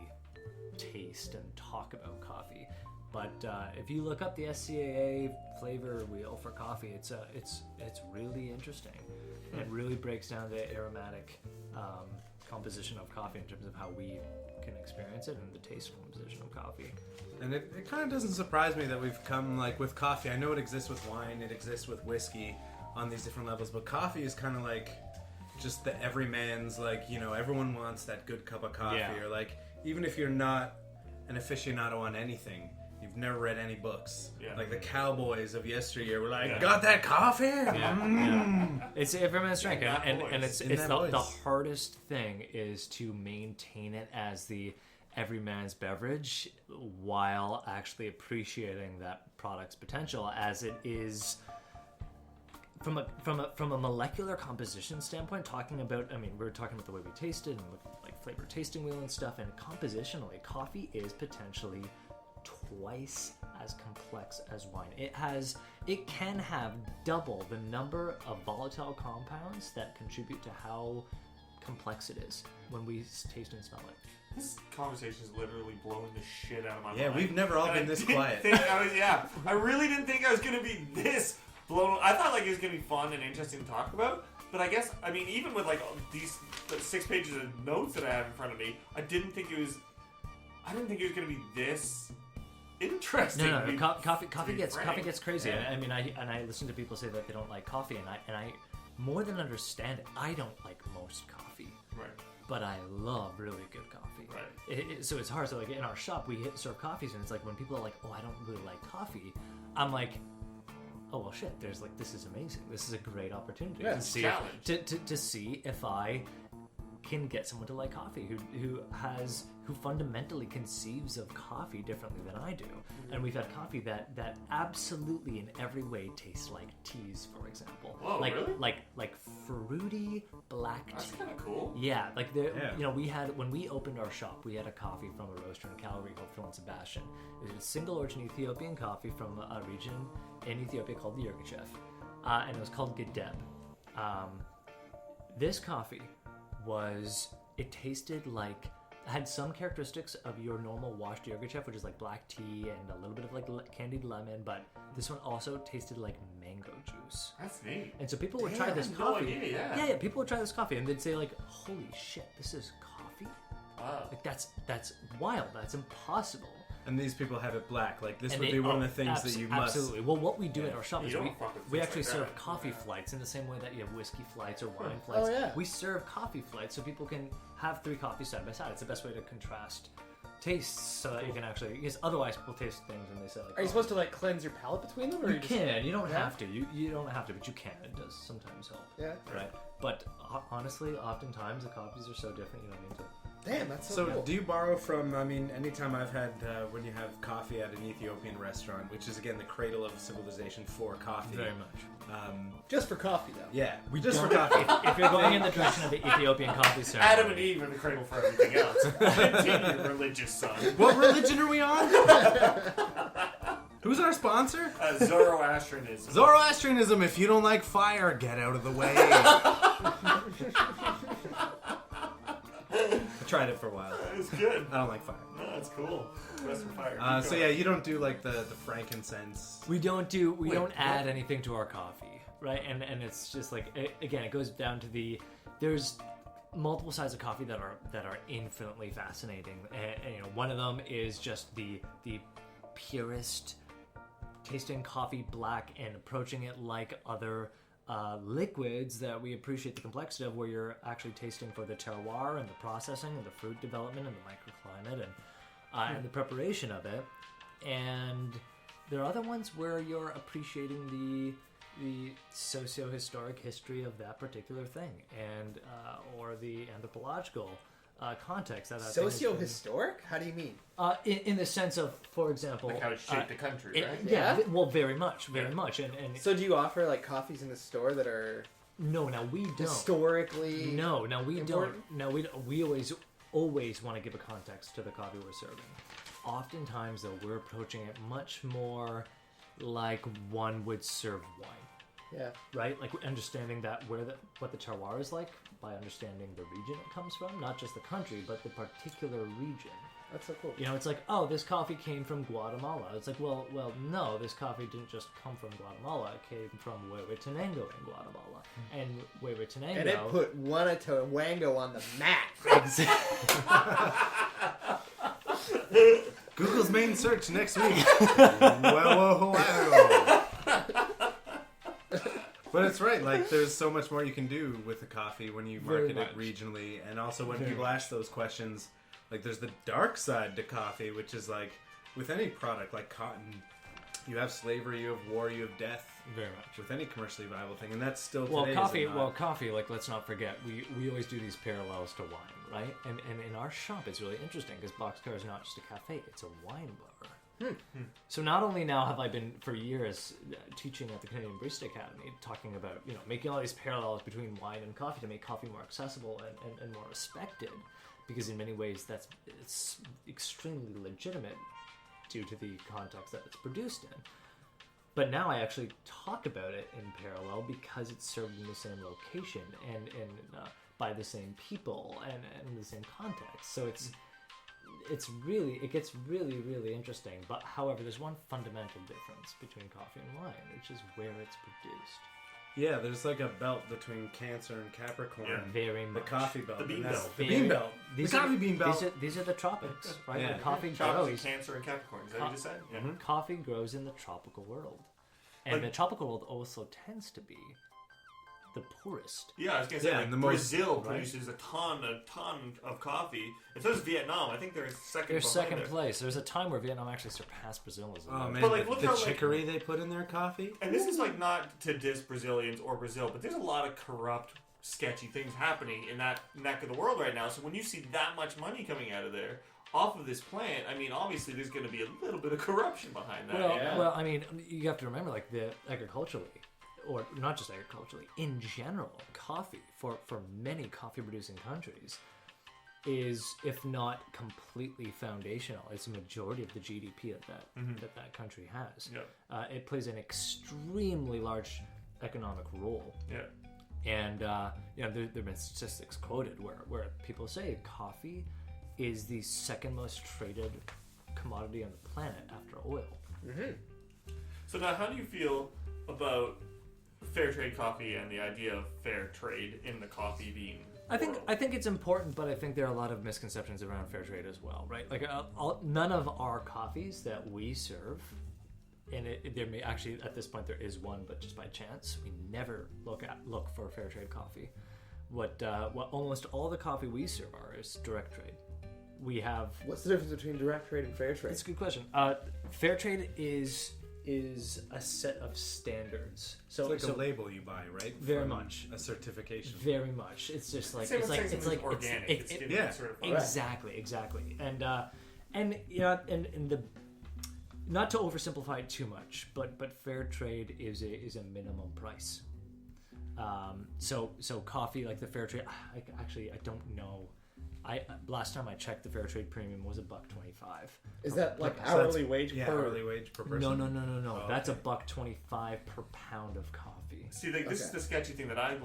C: taste and talk about coffee. But if you look up the SCAA flavor wheel for coffee, it's really interesting. It really breaks down the aromatic composition of coffee in terms of how we can experience it, and the taste composition of coffee.
D: And it kind of doesn't surprise me that we've come, like, with coffee. I know it exists with wine, it exists with whiskey on these different levels, but coffee is kind of like just the everyman's, like, you know, everyone wants that good cup of coffee.
C: Yeah.
D: Or, like, even if you're not an aficionado on anything, you've never read any books.
A: Yeah.
D: Like the cowboys of yesteryear were like,
A: Yeah.
D: got that coffee?
C: Yeah. It's everyone's drink,
A: Yeah,
C: and it's
D: In that
C: the
D: voice.
C: hardest thing is to maintain it as the everyman's beverage while actually appreciating that product's potential, as it is from a molecular composition standpoint. Talking about, I mean, we were talking about the way we tasted and like flavor tasting wheel and stuff, and compositionally, coffee is potentially twice as complex as wine. It can have double the number of volatile compounds that contribute to how complex it is when we taste and smell it.
A: This conversation is literally blowing the shit out of my
D: Yeah,
A: mind.
D: we've never all
A: And
D: been
A: I
D: this
A: didn't
D: quiet.
A: I really didn't think I was going to be this blown. I thought like it was going to be fun and interesting to talk about. But I guess, I mean, even with like these 6 pages of notes that I have in front of me, I didn't think it was going to be this interesting.
C: No,
A: to be-
C: coffee
A: to be
C: gets
A: frank.
C: crazy.
A: Yeah.
C: I mean, I listen to people say that they don't like coffee, and I more than understand it. I don't like most coffee,
A: Right.
C: but I love really good coffee.
A: Right.
C: So it's hard. So like in our shop, we serve coffees, and it's like when people are like, "Oh, I don't really like coffee," I'm like, "Oh well, shit. There's like, this is amazing. This is a great opportunity
A: Yeah,
C: to
A: it's a
C: see
A: challenge.
C: to see if I can get someone to like coffee who fundamentally conceives of coffee differently than I do." And we've had coffee that absolutely in every way tastes like teas, for example.
A: Whoa,
C: like
A: really?
C: like fruity black tea.
A: That's kind of cool.
C: Yeah, like
D: Yeah.
C: you know, we had, when we opened our shop, we had a coffee from a roaster in Calgary called Phil and Sebastian. It was a single origin Ethiopian coffee from a region in Ethiopia called the Yirgacheffe, and it was called Gedeb. This coffee it tasted like, had some characteristics of your normal washed Yirgacheffe, which is like black tea and a little bit of like candied lemon, but this one also tasted like mango juice.
A: That's neat.
C: And so people would try this
A: I had no
C: coffee.
A: idea, yeah.
C: People would try this coffee and they'd say like, "Holy shit, this is coffee?
A: Wow.
C: Like that's wild. That's impossible."
D: And these people have it black. Like, this
C: And
D: would
C: they-
D: be one of the things that you must...
C: Absolutely. Well, what we do at our shop
A: You
C: is
A: don't fuck with
C: we
A: things
C: actually
A: like
C: serve
A: that.
C: coffee flights in the same way that you have whiskey flights or wine flights.
B: Oh, yeah.
C: We serve coffee flights so people can have 3 coffees side by side. It's the best way to contrast tastes so that you can actually, because otherwise people taste things and they say like,
B: Are you
C: "Oh,
B: supposed to like cleanse your palate between them, or
C: you
B: you just...
C: can. You don't
B: Yeah?
C: have to. You don't have to, but you can. It does sometimes help.
B: Yeah.
C: Right. But honestly, oftentimes the coffees are so different you don't need to.
B: Damn, that's so,
D: So,
B: cool.
D: do you borrow from, I mean, anytime I've had, when you have coffee at an Ethiopian restaurant, which is, again, the cradle of civilization for coffee.
C: Very much.
B: Just for coffee, though.
D: Yeah, just for coffee.
C: If you're going in the direction of the Ethiopian coffee ceremony,
A: Adam and Eve are the cradle for everything else. Continue, religious son.
D: What religion are we on? Who's our sponsor?
A: Zoroastrianism.
D: Zoroastrianism. If you don't like fire, get out of the way. I tried it for a while.
A: It's good.
D: I don't like fire.
A: No, that's cool. Rest for fire. Keep
D: So
A: going.
D: yeah, you don't do like the frankincense.
C: we don't
A: what?
C: add anything to our coffee, right? And it's just like, again, it goes down to there's multiple sides of coffee that are infinitely fascinating. And, you know, one of them is just the purest tasting coffee black and approaching it like other liquids that we appreciate the complexity of, where you're actually tasting for the terroir and the processing and the fruit development and the microclimate and the preparation of it. And there are other ones where you're appreciating the socio-historic history of that particular thing, and or the anthropological context that thing has been-
B: Socio-historic? How do you mean?
C: in the sense of, for example,
A: Like how it shaped the country,
C: it-
A: right?
C: yeah,
B: Yeah?
C: well, very much, and
B: So do you offer like coffees in the store that are
C: no, now we don't.
B: historically...
C: No, we
B: important?
C: don't. No, we always always want to give a context to the coffee we're serving. Oftentimes, though, we're approaching it much more like one would serve wine.
B: Yeah.
C: Right? Like understanding that what the terroir is like by understanding the region it comes from, not just the country, but the particular region.
B: That's so cool.
C: You know, it's like, oh, this coffee came from Guatemala. It's like, well, no, this coffee didn't just come from Guatemala. It came from Huehuetenango in Guatemala. And Huehuetenango...
B: And it put Wango on the map.
D: Google's main search next week. Whoa. But it's right. Like, there's so much more you can do with the coffee when you market it regionally, and also when people ask those questions. Like, there's the dark side to coffee, which is like with any product, like cotton. You have slavery, you have war, you have death.
C: Very much.
D: With any commercially viable thing, and that's still
C: Well,
D: today.
C: coffee. Like, let's not forget, we always do these parallels to wine, right? And in our shop, it's really interesting because Boxcar is not just a cafe; it's a wine bar. So not only now have I been for years teaching at the Canadian Barista Academy, talking about making all these parallels between wine and coffee to make coffee more accessible and more respected, because in many ways it's extremely legitimate due to the context that it's produced in. But now I actually talk about it in parallel because it's served in the same location and by the same people and in the same context. So it gets really, really interesting. But however, there's one fundamental difference between coffee and wine, which is where it's produced.
D: Yeah, there's like a belt between Cancer and Capricorn.
A: Yeah.
C: Very
D: The
C: much.
D: coffee belt.
A: The bean
D: and that's-
A: belt.
D: The bean belt. The coffee bean belt.
C: These are the tropics, right?
D: Yeah.
C: Where coffee
A: Chocolate,
C: grows.
A: Cancer, and Capricorn. Is that what you just said? Yeah.
C: Coffee grows in the tropical world. And
A: Like-
C: the tropical world also tends to be the poorest.
A: Yeah, I was gonna say,
D: Yeah,
A: like,
D: and the most-
A: Brazil
C: right?
A: produces a ton of coffee. And so does Vietnam. I think they're second.
C: They're
A: behind
C: second
A: it.
C: place. There's a time where Vietnam actually surpassed Brazil as a
D: Oh man,
A: But, like, look
D: the
A: how, like-
D: chicory they put in their coffee.
A: And this is like not to diss Brazilians or Brazil, but there's a lot of corrupt, sketchy things happening in that neck of the world right now. So when you see that much money coming out of there off of this plant, I mean, obviously there's going to be a little bit of corruption behind that.
C: Well, I mean, you have to remember, like, the agriculturally, or not just agriculturally, in general, coffee for many coffee-producing countries is, if not completely foundational, it's a majority of the GDP that country has.
A: Yeah.
C: It plays an extremely large economic role.
A: Yeah.
C: And there have been statistics quoted where people say coffee is the second most traded commodity on the planet after oil.
A: So now, how do you feel about fair trade coffee and the idea of fair trade in the coffee bean world?
C: I think it's important, but I think there are a lot of misconceptions around fair trade as well, right? Like none of our coffees that we serve, and there may actually at this point there is one, but just by chance, we never look for fair trade coffee. What almost all the coffee we serve is direct trade. We have.
B: What's the difference between direct trade and fair trade?
C: That's a good question. Fair trade is a set of standards. So
D: It's like a label you buy, right?
C: Very
D: From
C: much.
D: a certification.
C: Very much. It's just like
A: Same
C: it's
A: with
C: like
A: saying
C: it's like
A: something's organic.
C: it's-
A: It's
C: it-
A: getting
D: yeah.
A: certified.
C: Exactly. And the not to oversimplify it too much, but fair trade is a minimum price. So coffee, like the fair trade, I don't know. Last time I checked, the fair trade premium was $1.25.
B: Is that like
D: So
B: hourly
D: that's-
B: wage
D: Yeah,
B: per?
D: hourly wage per person.
C: No.
D: Oh,
C: That's
D: okay.
C: $1.25 per pound of coffee.
A: See, like, this is
B: Okay.
A: the sketchy thing that I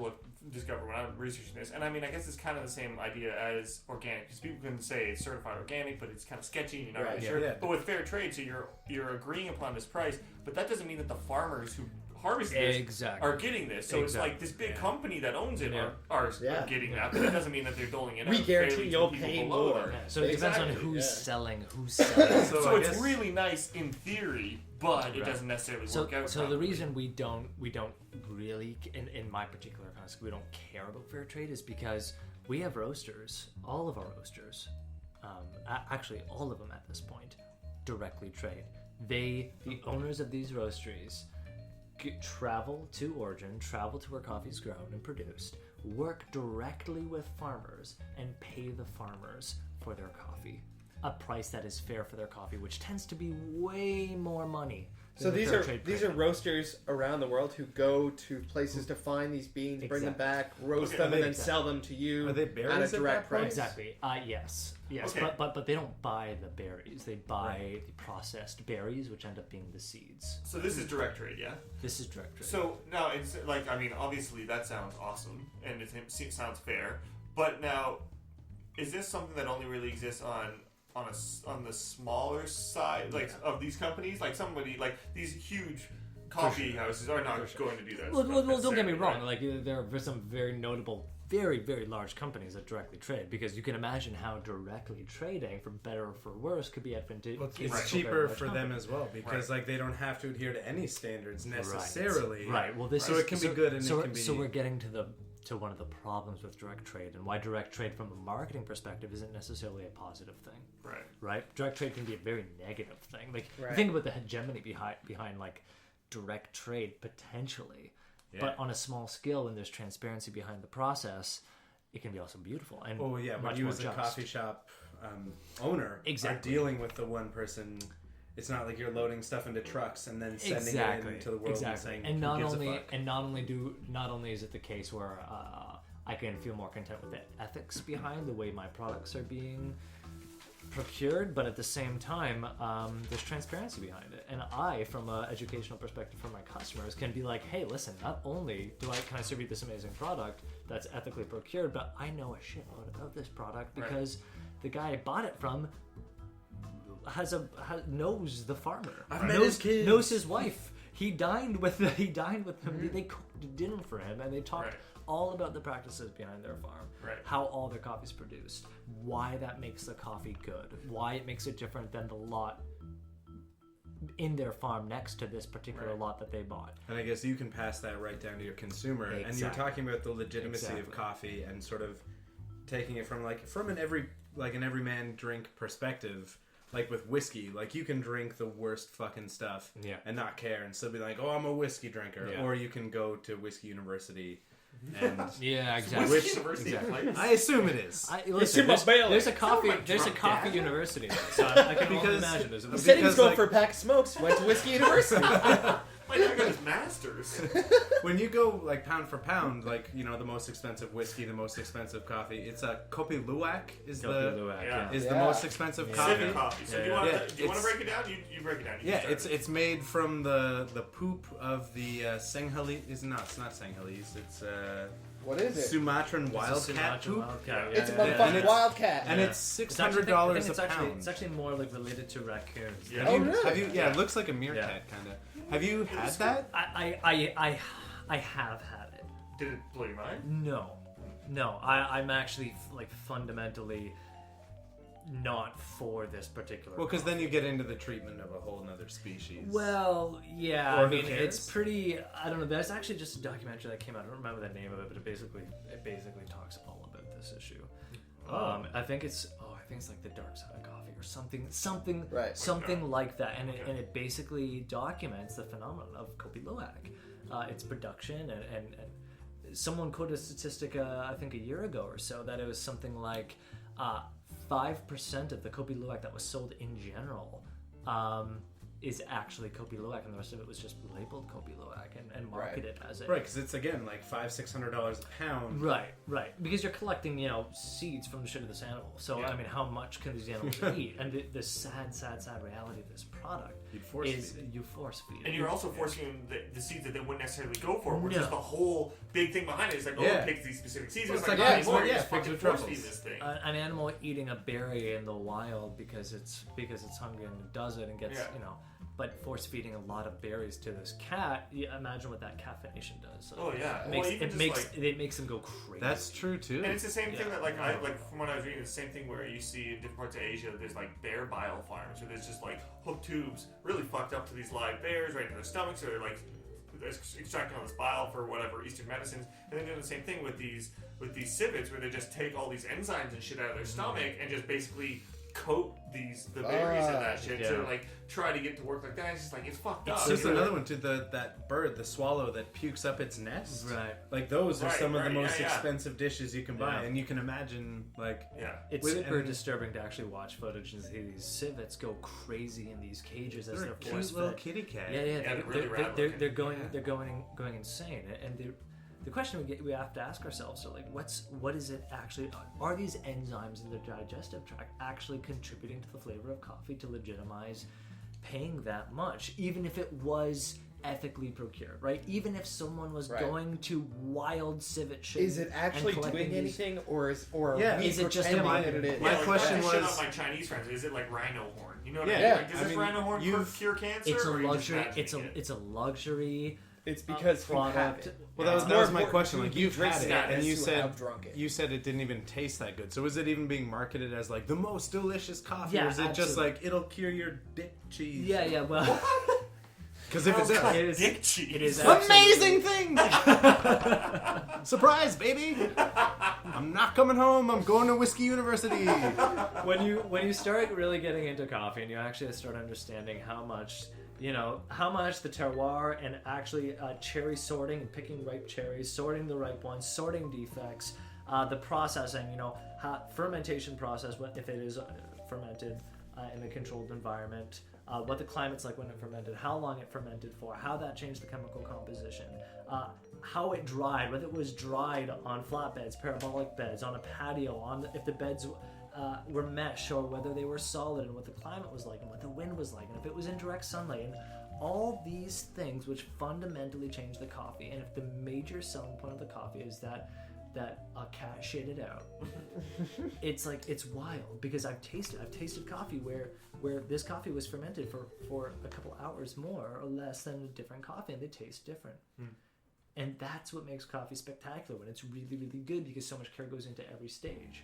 A: discovered when I was researching this, and I mean, I guess it's kind of the same idea as organic, because people can say it's certified organic, but it's kind of sketchy, and you're not
B: Right,
A: really
D: yeah.
A: sure.
D: Yeah.
A: But with fair trade, so you're agreeing upon this price, but that doesn't mean that the farmers who harvested this
C: Exactly.
A: are getting this. So it's like this big
D: Yeah.
A: company that owns it
C: Yeah.
A: are
B: Yeah.
A: getting that, but that doesn't mean that they're doling it
B: We
A: out
B: guarantee
A: fairly to
B: you'll
A: the people
B: pay
A: below
B: more.
A: them.
C: Yeah, so it depends on
B: Exactly,
C: who's
B: yeah.
C: selling.
D: So
A: So
D: I
A: it's
D: guess-
A: really nice in theory, but it
C: Right.
A: doesn't necessarily
C: So
A: work out.
C: the
A: properly.
C: reason we don't really in my particular context we don't care about fair trade is because we have roasters, all of our roasters, actually all of them at this point, directly trade. The owners of these roasteries travel to origin, travel to where coffee is grown and produced, work directly with farmers, and pay the farmers for their coffee. A price that is fair for their coffee, which tends to be way more money
B: So
C: They're
B: these
C: fair
B: are
C: trade
B: these are roasters around the world who go to places to find these beans, bring them
C: Exactly.
B: back, roast
A: Okay,
B: them, and then
C: exactly.
B: sell them to you
D: Are they
B: at
D: berries
B: a
D: at
B: direct
D: that point?
B: price.
C: Exactly. Yes.
A: Okay.
C: But they don't buy the berries. They buy the processed berries, which end up being the seeds.
A: So this is direct trade, yeah.
C: This is direct trade.
A: So now it's like, I mean, obviously that sounds awesome and it sounds fair. But now, is this something that only really exists on the smaller side, like of these companies? Like somebody like these huge coffee houses are not going to do that.
C: Well, don't get me
A: necessarily,
C: wrong.
A: right?
C: Like there are some very notable, very very large companies that directly trade, because you can imagine how directly trading, for better or for worse, could be advantageous.
D: Well, it's cheaper for them as well because like they don't have to adhere to any standards necessarily.
C: Right. Well,
D: it can be good and
C: so,
D: it can be.
C: So we're getting to one of the problems with direct trade, and why direct trade from a marketing perspective isn't necessarily a positive thing.
A: Right.
C: Right. Direct trade can be a very negative thing. Like
B: Right.
C: think about the hegemony behind like direct trade potentially, but on a small scale, when there's transparency behind the process, it can be also beautiful and
D: Oh yeah, when
C: much
D: you
C: more
D: as a
C: just.
D: coffee shop owner
C: Exactly.
D: are dealing with the one person. It's not like you're loading stuff into trucks and then sending it into the world and saying,
C: and
D: "Who
C: not
D: gives a
C: only
D: fuck?"
C: and not only is it the case where I can feel more content with the ethics behind the way my products are being procured, but at the same time, there's transparency behind it. And I, from an educational perspective for my customers, can be like, hey, listen, not only can I serve you this amazing product that's ethically procured, but I know a shitload about this product because the guy I bought it from knows the farmer,
D: I've met his kids.
C: knows his wife. He dined with him. They cooked dinner for him, and they talked all about the practices behind their farm, how all their coffee's produced, why that makes the coffee good, why it makes it different than the lot in their farm next to this particular lot that they bought.
D: And I guess you can pass that right down to your consumer. And you're
C: Exactly.
D: talking about the legitimacy of coffee and sort of taking it from an everyman drink perspective. Like with whiskey, like you can drink the worst fucking stuff and not care and still be like, oh, I'm a whiskey drinker.
C: Yeah.
D: Or you can go to Whiskey University and
C: Yeah,
A: Whiskey University place.
D: I assume it is.
C: Listen, there's a coffee
A: like
C: there's a
A: drunk
C: coffee
A: dad.
C: university there, so I can only
D: Because-
C: imagine there's
B: He said he was
D: Because,
B: going
D: like-
B: for a pack of smokes. Went to Whiskey University.
A: My dad got his master's.
D: When you go like pound for pound, like the most expensive whiskey, the most expensive coffee, it's a Kopi Luwak is the most expensive coffee.
A: Civic coffee. So do you want to break it down? You break it down. You
D: Yeah,
A: can start.
D: it's made from the poop of the Senghalese. It's not Senghalese. It's
B: What is it?
D: Sumatran wildcat poop.
B: It's a
D: and
B: motherfucking
D: it's-
B: wildcat.
D: And it's $600 a pound.
C: It's actually more like related to raccoons.
A: Yeah.
B: Oh, really?
D: Have you? Yeah, it looks like a meerkat kind of. Have you had that?
C: I have had it.
A: Did it blow your mind?
C: No. I'm actually like fundamentally not for this particular.
D: Well, because then you get into the treatment of a whole nother species.
C: Well, yeah.
D: Or
C: I
D: who
C: mean,
D: cares?
C: it's pretty. I don't know. There's actually just a documentary that came out. I don't remember the name of it, but it basically talks all about this issue. I think it's like the dark side of coffee or something like that, and it basically documents the phenomenon of Kopi Luwak, its production, and someone quoted a statistic I think a year ago or so that it was something like 5% of the Kopi Luwak that was sold in general is actually Kopi Luwak, and the rest of it was just labeled Kopi Luwak and marketed as it.
D: Right, because it's again like $500-600 a pound.
C: Right. Because you're collecting, seeds from the shit of this animal. So I mean, how much can these animals eat? And the sad reality of this product
D: You force
C: is
D: feed it.
C: you force feed it.
A: And you're also forcing them the seeds that they wouldn't necessarily go for, which is the whole big thing behind it. It's like,
D: Yeah.
A: it picks these specific seeds.
D: Well,
A: It's
D: it's
A: like,
D: like,
A: anymore.
D: yeah,
A: You just
D: pigs
A: fucking
D: with
A: force
D: truffles.
A: feed this thing.
C: An animal eating a berry in the wild because it's hungry and it does it and gets but force feeding a lot of berries to this cat, you imagine what that caffeination does. So
A: Oh, yeah.
C: it makes,
A: Well, even
C: it
A: just,
C: makes
A: like-
C: it makes them go crazy.
D: That's true too.
A: And it's the same thing
C: Yeah.
A: that I from what I was reading, it's the same thing where you see in different parts of Asia, there's like bear bile farms where there's just like hook tubes really fucked up to these live bears right in their stomachs, so they're like extracting all this bile for whatever Eastern medicines, and then doing the same thing with these civets where they just take all these enzymes and shit out of their stomach and just basically coat the berries in that shit to like try to get to work like that. It's just like it's fucked up.
D: There's another one too. That bird, the swallow that pukes up its nest.
C: Right.
D: Like those are some of the most
A: yeah.
D: expensive dishes you can buy, and you can imagine like.
A: Yeah.
C: It's super disturbing to actually watch footage and see these civets go crazy in these cages as
D: They're
C: they're
D: a
C: force
D: cute little
C: fed.
D: kitty cat.
A: they're really rad looking.
C: They're going insane, and the question we have to ask ourselves are like, what is it actually? Are these enzymes in the digestive tract actually contributing to the flavor of coffee to legitimize paying that much, even if it was ethically procured, right? Even if someone was going to wild civet shit,
B: Is it actually doing anything, or is
C: it just a
B: that it is?
D: My question
A: shit
D: was-
A: on my Chinese friends. Is it like rhino horn? You know what
D: Yeah,
A: I mean? Like, does
D: I
A: this
D: mean,
A: rhino horn cure cancer?
C: It's a
A: or are you just
C: luxury.
A: imagining it?
C: It's a luxury.
B: It's because you have
C: product.
B: it.
D: Well, that was
B: More
D: my
B: important
D: question.
B: to
D: Like
B: be
D: you've had
B: drinking
D: it,
B: that
D: and you
B: is to
D: said
B: have drunk it.
D: it didn't even taste that good. So is it even being marketed as like the most delicious coffee,
C: Yeah,
D: or is it just
C: absolutely.
D: like it'll cure your dick cheese?
C: Yeah. Well,
D: Because if it does,
C: it is.
A: Dick cheese.
C: It is
D: amazing thing. Surprise, baby! I'm not coming home. I'm going to Whiskey University.
C: when you start really getting into coffee and you actually start understanding how much the terroir and actually cherry sorting and picking ripe cherries, sorting the ripe ones, sorting defects, the processing, how fermentation process, if it is fermented in a controlled environment, what the climate's like when it fermented, how long it fermented for, how that changed the chemical composition, how it dried, whether it was dried on flatbeds, parabolic beds, on a patio, if the beds were mesh, or whether they were solid, and what the climate was like, and what the wind was like, and if it was in direct sunlight, and all these things which fundamentally change the coffee. And if the major selling point of the coffee is that a cat shit it out, it's wild, because I've tasted coffee where this coffee was fermented for a couple hours more or less than a different coffee, and they taste different. And that's what makes coffee spectacular, when it's really, really good, because so much care goes into every stage.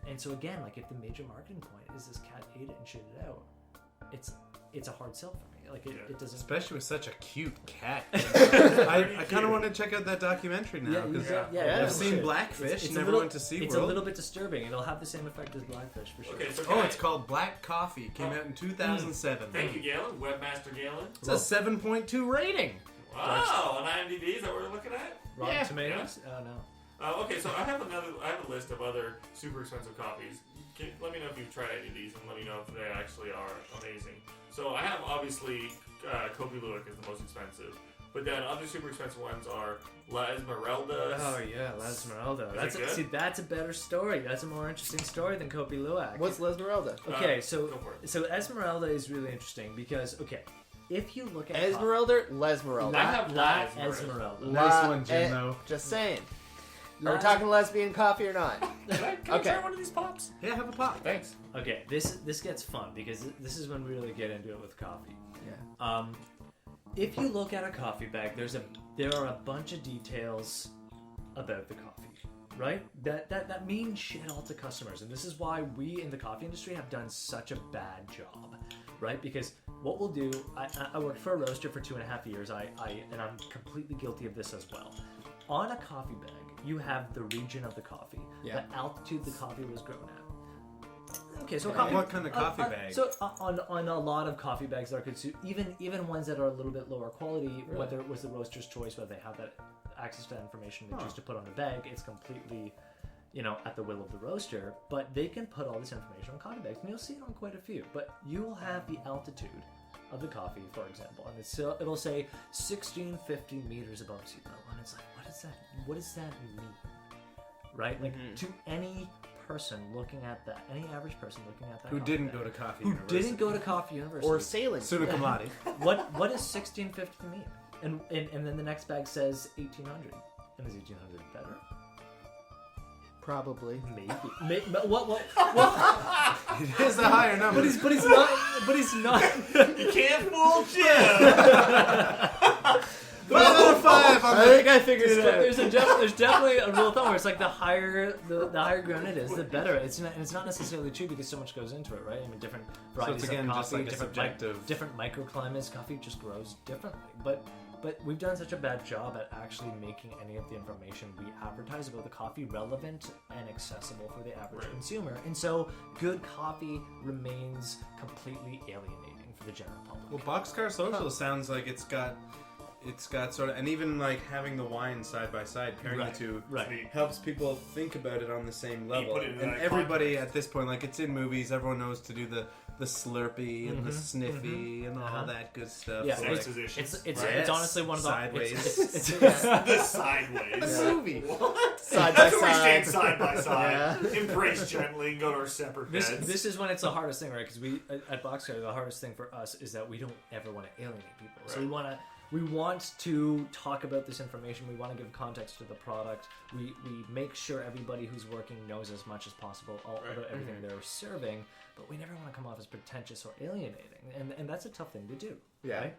C: And so again, like, if the major marketing point is this cat ate it and shit it out, it's a hard sell for me. Like, it doesn't.
D: Especially with such a cute cat. I kind of want to check out that documentary now, because I've seen Blackfish,
C: It's
D: never went to SeaWorld.
C: It's a little bit disturbing. It'll have the same effect as Blackfish, for sure.
A: Okay, so
D: Oh, it's called Black Coffee. Came out in 2007.
A: Thank you, Galen. Webmaster Galen.
D: It's a 7.2 rating.
A: Wow, on IMDb, is that what we're looking at?
C: Rotten Tomatoes? Oh, no.
A: Okay, so I have a list of other super expensive coffees. Let me know if you've tried any of these, and let me know if they actually are amazing. So I have, obviously, Kopi Luwak is the most expensive. But then other super expensive ones are La Esmeralda.
C: Oh, yeah, La Esmeralda.
A: Is it good?
C: That's a better story. That's a more interesting story than Kopi Luwak.
B: What's Esmeralda?
C: Okay,
A: Go
C: so
A: for it.
C: so Esmeralda is really interesting because, okay, if you look at
B: Esmeralda, Lesmeralda.
A: I have
C: La
A: La
C: Esmeralda.
D: Nice one, Jim, though.
B: Just saying. Are we talking lesbian coffee or not?
A: Can I
B: Okay.
A: try one of these pops?
D: Yeah, have a pop.
A: Thanks.
C: Okay, this gets fun because this is when we really get into it with coffee.
B: Yeah.
C: If you look at a coffee bag, there are a bunch of details about the coffee, right? That means shit all to customers, and this is why we in the coffee industry have done such a bad job, right? Because what we'll do, I worked for a roaster for 2.5 years. And I'm completely guilty of this as well. On a coffee bag, you have the region of the coffee, the altitude the coffee was grown at. Okay, so
D: What kind of coffee bag?
C: So on a lot of coffee bags that are consumed, even ones that are a little bit lower quality, whether it was the roaster's choice, whether they have that access to that information they choose to put on the bag, it's completely, at the will of the roaster. But they can put all this information on coffee bags, and you'll see it on quite a few. But you will have the altitude of the coffee, for example, and it'll say 1650 meters above sea level, and it's like, what does that mean? Right? Like, to any person looking at that, any average person looking at that,
D: Who
C: coffee
D: didn't
C: bag,
D: go to coffee
C: who
D: university.
C: didn't go to coffee university,
B: Or sailing.
D: Suna cum laude.
C: what does 1650 mean? And then the next bag says 1800, and is 1800 better?
B: Probably.
C: Maybe. What?
D: It is a higher number.
C: But he's not.
A: You can't fool Jim!
D: 5 out of 5 on
B: I
D: the...
B: think I figured it out.
C: There's definitely a rule of thumb where it's like the higher grown it is, the better. It's not necessarily true because so much goes into it, right? I mean, different varieties
D: again
C: of
D: just
C: coffee,
D: like a
C: different
D: subjective-
C: different microclimates. Coffee just grows differently, but But we've done such a bad job at actually making any of the information we advertise about the coffee relevant and accessible for the average consumer. And so good coffee remains completely alienating for the general public.
D: Well, Boxcar Social sounds like it's got sort of, and even like having the wine side by side, pairing
C: Right,
D: the two,
C: right.
D: helps people think about it on the same level.
A: put it in
D: And
A: that
D: everybody
A: context.
D: at this point, like it's in movies, everyone knows to do the slurpy and the sniffy and all that good stuff.
C: Yeah,
D: So,
A: Face
D: like,
A: positions.
C: It's
D: Yes.
C: honestly one of the
D: Sideways.
C: It's,
A: The sideways.
B: movie.
A: What?
B: Side by
A: That's where we stand
B: side.
A: side by side. Embrace gently and go to our separate
C: This,
A: beds.
C: this is when it's the hardest thing, right? Because we at Boxcar, the hardest thing for us is that we don't ever want to alienate people. So we want to talk about this information. We want to give context to the product. We make sure everybody who's working knows as much as possible about everything they're serving. But we never want to come off as pretentious or alienating, and that's a tough thing to do.
B: Yeah.
C: Right?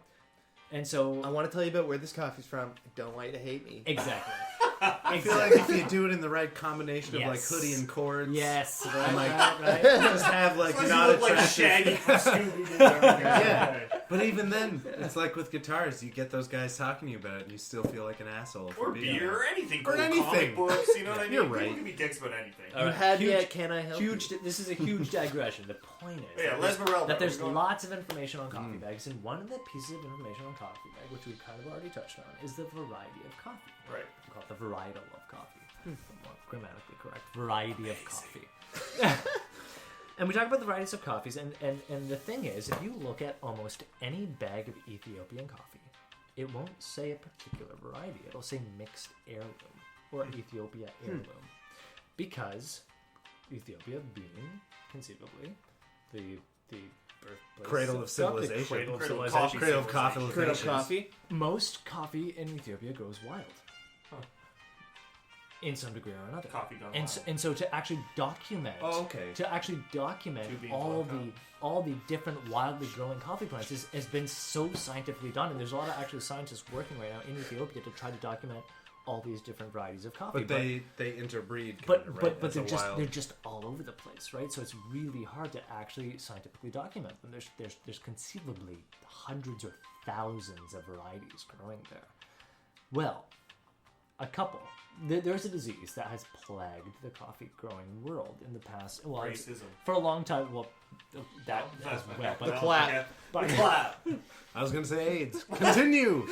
C: And so
B: I want to tell you about where this coffee's from. I don't want you to hate me.
C: exactly.
D: I feel like if you do it in the right combination of like
C: Yes.
D: hoodie and cords,
C: Yes, right,
D: like-
C: right.
D: just have like
A: Sometimes
D: not
A: you look like
D: attractive.
A: Shaggy from Scooby-Doo.
D: Yeah. But even then, it's like with guitars, you get those guys talking to you about it, and you still feel like an asshole. for
A: Or
D: being
A: beer,
D: there.
A: or anything.
D: Or
A: Cool.
D: anything.
A: Comic books, you know what I mean?
D: You're
A: People
D: right.
A: can be dicks about anything.
C: All
B: You
C: right,
B: had
C: huge-
B: yet? Can I help?
C: Huge. This is a huge digression. The point is
A: Yeah,
C: that
A: Les Morel.
C: that there's
A: we're going-
C: lots of information on coffee bags, and one of the pieces of information on coffee bag, which we've kind of already touched on, is the variety of coffee.
A: Right.
C: We call it the varietal of coffee. The more grammatically correct variety of coffee. And we talk about the varieties of coffees, and the thing is, if you look at almost any bag of Ethiopian coffee, it won't say a particular variety. It'll say mixed heirloom or Ethiopia heirloom, because Ethiopia being conceivably the birthplace
D: Cradle of
C: coffee,
D: civilization.
C: cradle of
A: Cradle of
C: civilization.
D: Cradle of coffee.
B: Cradle of coffee.
C: Most coffee in Ethiopia grows wild, in some degree or another.
A: Coffee gone
C: And
A: wild.
C: so, and so to actually document,
D: Oh, okay.
C: to actually document
A: Two beans,
C: all
A: one
C: all the different wildly growing coffee plants has been so scientifically done, and there's a lot of actual scientists working right now in Ethiopia to try to document all these different varieties of coffee.
D: But they interbreed.
C: but
D: kind of, right, as a wild-
C: they're just all over the place, right? So it's really hard to actually scientifically document them. There's conceivably hundreds or thousands of varieties growing there. Well, a couple. There's a disease that has plagued the coffee growing world in the past. Well,
A: Racism.
C: for a long time. Well, that as well.
B: The
C: But
B: clap.
C: but-
A: The clap.
D: I was gonna say AIDS. Continue.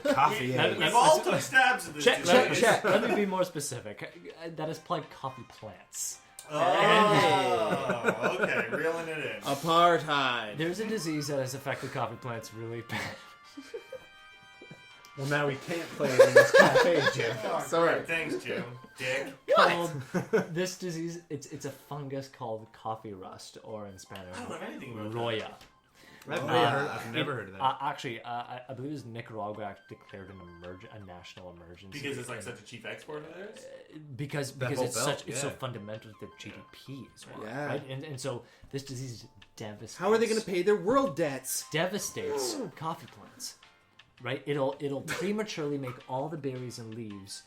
D: Coffee AIDS.
A: We've all took stabs at this.
C: check.
A: disease.
C: Let me be more specific. That has plagued coffee plants.
A: Oh, okay. Reeling it in.
B: Apartheid.
C: There's a disease that has affected coffee plants really bad.
D: Well, now we can't play it in this cafe, Jim.
A: Oh,
B: Sorry.
A: great. Thanks, Jim. Dick.
C: Called this disease. It's a fungus called coffee rust, or in Spanish,
A: I don't know anything about
C: roya.
D: I've never heard of that.
C: Actually, I believe it was Nicaragua declared a national emergency
A: Because it's like such a cheap export of theirs?
C: because
D: whole
C: it's
D: belt,
C: it's so
D: yeah.
C: fundamental to their GDP as well,
B: Yeah.
C: right? And so this disease devastates.
B: How are they going to pay their world debts?
C: Devastates coffee plants, right? It'll prematurely make all the berries and leaves.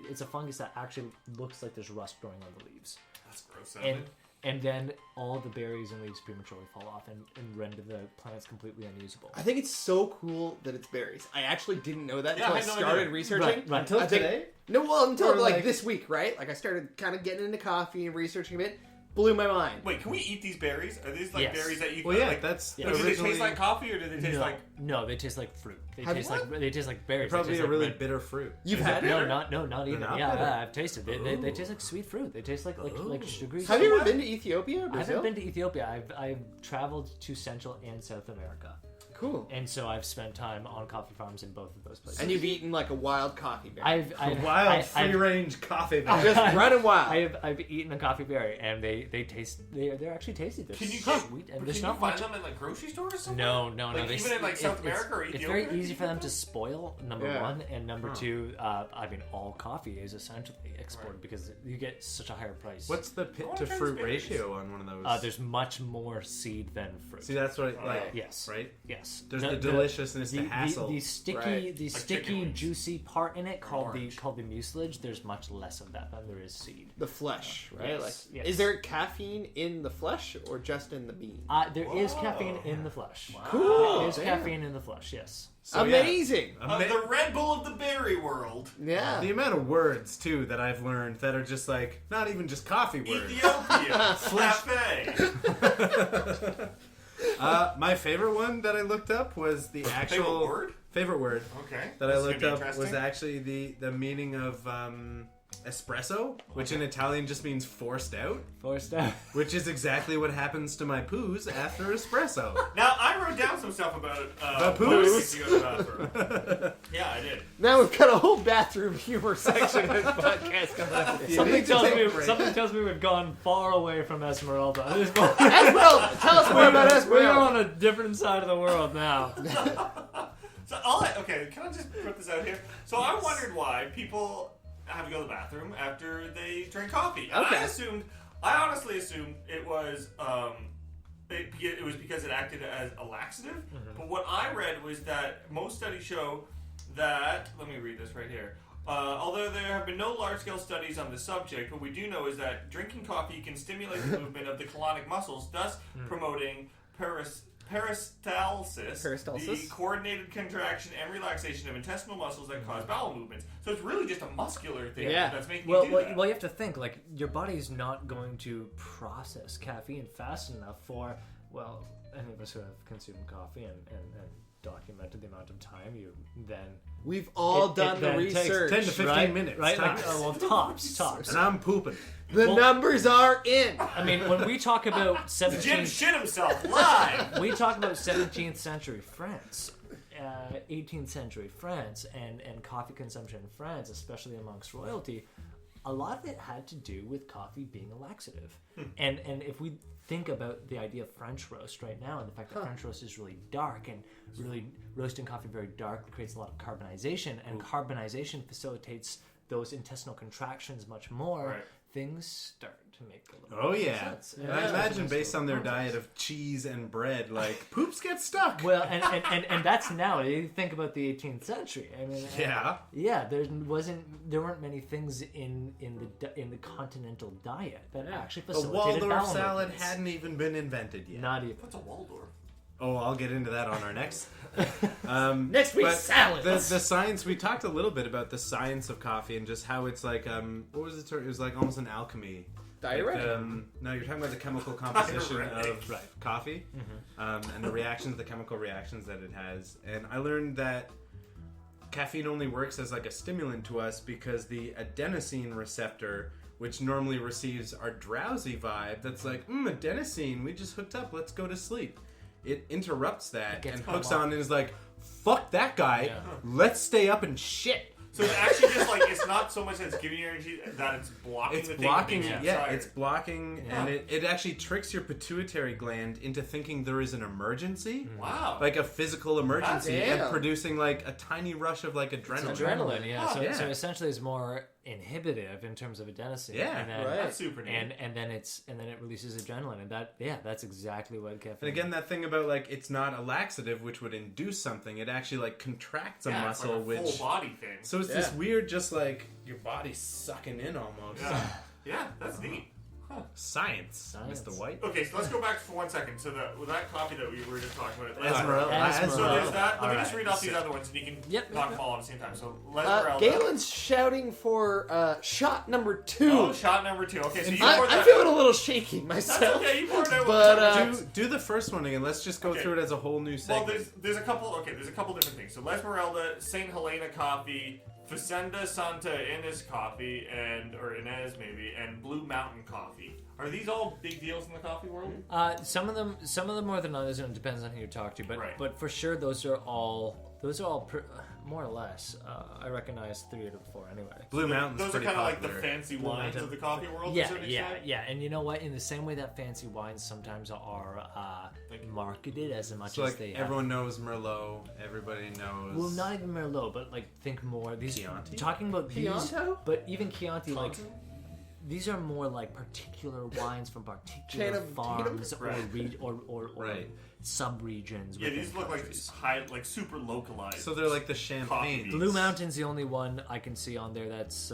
C: It's a fungus that actually looks like there's rust growing on the leaves,
A: That's gross sounding.
C: and then all the berries and leaves prematurely fall off and render the plants completely unusable.
B: I think it's so cool that it's berries. I actually didn't know that
A: Yeah,
B: until
A: I
B: I
A: had no
B: started
A: idea.
B: researching.
C: Right.
D: Until
B: I think-
D: today?
B: No, well, until
D: Or,
B: like
D: like-
B: this week, right? Like I started kind of getting into coffee and researching a bit. Blew my mind.
A: Wait, can we eat these berries? Are these like
C: Yes.
A: berries that you can
D: Well, yeah,
A: like,
D: that's
C: Yeah.
A: do they
D: originally
A: taste like coffee or do they taste like
C: No, they taste like fruit. They
B: Have
C: taste
B: you-
C: like berries.
D: probably
C: they taste
D: a
C: like
D: really
C: red-
D: bitter fruit.
B: You've
A: Is it
B: had
A: bitter?
B: it?
C: not even.
D: not
C: Yeah,
D: bitter.
C: I've tasted. They taste like sweet fruit. They taste like sugary.
B: Have you
C: sweet.
B: ever been to Ethiopia or
C: I
B: Brazil?
C: haven't been to Ethiopia. I've traveled to Central and South America,
B: Cool.
C: and so I've spent time on coffee farms in both of those places.
B: And you've eaten like a wild coffee berry.
C: I've
D: Wild, free-range coffee.
B: Just running wild.
C: I've eaten a coffee berry, and they taste they're actually tasty. They're
A: Can you
C: sweet, and
A: can
C: there's
A: you
C: not
A: find
C: much.
A: them in like grocery stores or something?
C: No.
A: Like,
C: They,
A: even in, like, South America or
C: it's
A: Ethiopia?
C: very easy for them to spoil. Number
B: Yeah.
C: one, and number two, I mean, all coffee is essentially exported because you get such a higher price.
D: What's the pit
A: Oh,
D: to fruit
A: berries.
D: ratio on one of those?
C: There's much more seed than fruit.
D: See, that's what I like.
C: Yes.
D: Right?
C: Yes. Yes.
D: There's the deliciousness, the hassle.
C: The sticky,
B: Right.
C: the
A: Like
C: sticky,
A: chicken wings.
C: juicy part in it called the
A: orange.
C: mucilage. There's much less of that than there is seed.
B: The flesh, right?
C: Yes,
B: Like,
C: yes.
B: is there caffeine in the flesh or just in the bean?
C: There is caffeine in the flesh.
B: Cool.
C: There is
B: Damn.
C: caffeine in the flesh. Yes.
D: So, yeah.
B: Amazing.
A: The Red Bull of the berry world.
B: Yeah.
D: The amount of words too that I've learned that are just like not even just coffee words.
A: Ethiopia. Cafe.
D: My favorite one that I looked up was the actual favorite word
A: Okay.
D: that I
A: This is
D: looked
A: gonna be
D: up was
A: interesting.
D: actually the meaning of espresso, which in Italian just means forced out,
C: Forced out.
D: which is exactly what happens to my poos after espresso.
A: Now, I wrote down some stuff about it.
D: About
A: when
D: poos?
A: we went to go to the bathroom. Yeah, I did.
B: Now we've got a whole bathroom humor section of this podcast coming up.
C: Something tells me we've gone far away from Esmeralda. At this point.
B: Esmeralda, tell us more about
C: We're
B: Esmeralda.
C: on a different side of the world now.
A: So, okay, can I just put this out here? So, I wondered why people have to go to the bathroom after they drink coffee. And
B: Okay.
A: I honestly assumed it was it was because it acted as a laxative. But what I read was that most studies show that, let me read this right here. Although there have been no large-scale studies on the subject, what we do know is that drinking coffee can stimulate the movement of the colonic muscles, thus promoting peristalsis, the coordinated contraction and relaxation of intestinal muscles that cause bowel movements. So it's really just a muscular thing that's making you do that.
C: Well, you have to think, like, your body's not going to process caffeine fast enough for, well, any of us who have consumed coffee and documented the amount of time you then...
B: We've all done the
C: then takes
B: research.
D: 10 to 15
C: right?
D: minutes,
C: Right? Like,
D: tops.
C: tops.
D: And I'm pooping.
B: The numbers are in.
C: I mean, when we talk about
A: Jim
C: 17th...
A: shit himself live!
C: We talk about 17th century France, 18th century France, and coffee consumption in France, especially amongst royalty. A lot of it had to do with coffee being a laxative. And if we think about the idea of French roast right now, and the fact that French roast is really dark, and really roasting coffee very dark creates a lot of carbonization, and carbonization facilitates those intestinal contractions much more,
A: Right.
C: things start to make a little
D: Oh
C: bit of
D: yeah.
C: sense.
D: And I imagine based on their diet of cheese and bread, like poops get stuck.
C: Well, and that's now. You think about the 18th century. I mean,
D: Yeah.
C: there weren't many things in the continental diet that actually
D: The
C: facilitated
D: Waldorf
C: bowel
D: salad
C: movements.
D: hadn't even been invented yet.
C: Not even.
A: What's a Waldorf?
D: Oh, I'll get into that on our next.
B: Next week's
D: but
B: salads.
D: The science. We talked a little bit about the science of coffee and just how it's like. What was the term? It was like almost an alchemy.
B: Diuretic.
D: Like, no, you're talking about the chemical composition
A: Diuretic.
D: of coffee, and the reactions, the chemical reactions that it has. And I learned that caffeine only works as like a stimulant to us because the adenosine receptor, which normally receives our drowsy vibe, that's like, adenosine, we just hooked up, let's go to sleep. It interrupts that
C: gets
D: and
C: cut
D: hooks
C: off.
D: on and is like, fuck that guy, let's stay up and shit.
A: So it's actually just like, it's not so much that it's giving you energy, that it's blocking
D: It's
A: the
D: blocking,
A: thing that makes you
D: yeah,
A: tired.
D: it's blocking,
A: Yeah.
D: and it actually tricks your pituitary gland into thinking there is an emergency,
A: Wow.
D: like a physical emergency,
B: Damn.
D: and producing like a tiny rush of like adrenaline.
C: Adrenaline, yeah.
A: Oh,
C: So,
D: yeah.
C: so essentially, it's more inhibitive in terms of adenosine.
D: Yeah.
C: and then,
B: Right.
A: That's super neat.
C: and then it releases adrenaline, and that's exactly what caffeine.
D: And again, that thing about like it's not a laxative, which would induce something. It actually like contracts a
A: yeah, it's
D: muscle,
A: like a
D: which
A: full body thing.
D: so it's this weird, just like your body sucking in almost.
A: Yeah, that's neat.
D: Science, Mr. White.
A: Okay, so let's go back for 1 second to that coffee that we were just talking about.
D: Esmeralda.
A: So there's that. Let me
C: All
A: just
C: right.
A: read off these other ones, and you can
C: Yep.
A: knock them all at the same time. So Esmeralda.
B: Galen's shouting for shot number 2.
A: Oh, shot number 2. Okay, so you poured
B: I'm
A: that.
B: feeling a little shaky myself.
A: That's okay. You poured out.
B: But,
D: Do the first one again. Let's just go
A: Okay.
D: through it as a whole new
A: well,
D: segment.
A: there's a couple. Okay, there's a couple different things. So Esmeralda, Saint Helena coffee, Facenda Santa Ynez coffee, or Inez maybe, and Blue Mountain coffee. Are these all big deals in the coffee world?
C: Some of them more than others, and it depends on who you talk to. But
A: Right.
C: but for sure, those are all more or less. I recognize 3 out of the 4 anyway.
D: Blue Mountain's
A: Those are
D: pretty
A: kind of like
D: popular.
A: the fancy wines
C: Mountain.
A: of the coffee world. to a
C: Yeah,
A: certain
C: yeah,
A: extent.
C: yeah. And you know what? In the same way that fancy wines sometimes are marketed as much
D: So
C: as
D: like
C: they
D: everyone knows Merlot, everybody knows.
C: well, not even Merlot, but like think more these
D: Chianti?
C: talking about these,
B: Chianti?
C: but even Chianti, like these are more like particular wines from particular
B: Chain of
C: farms or
A: Right.
C: or
D: Right.
C: sub-regions.
A: Yeah,
C: within
A: these look
C: countries.
A: like super localized.
D: So they're like the champagne.
A: Coffee.
C: Blue Mountain's the only one I can see on there that's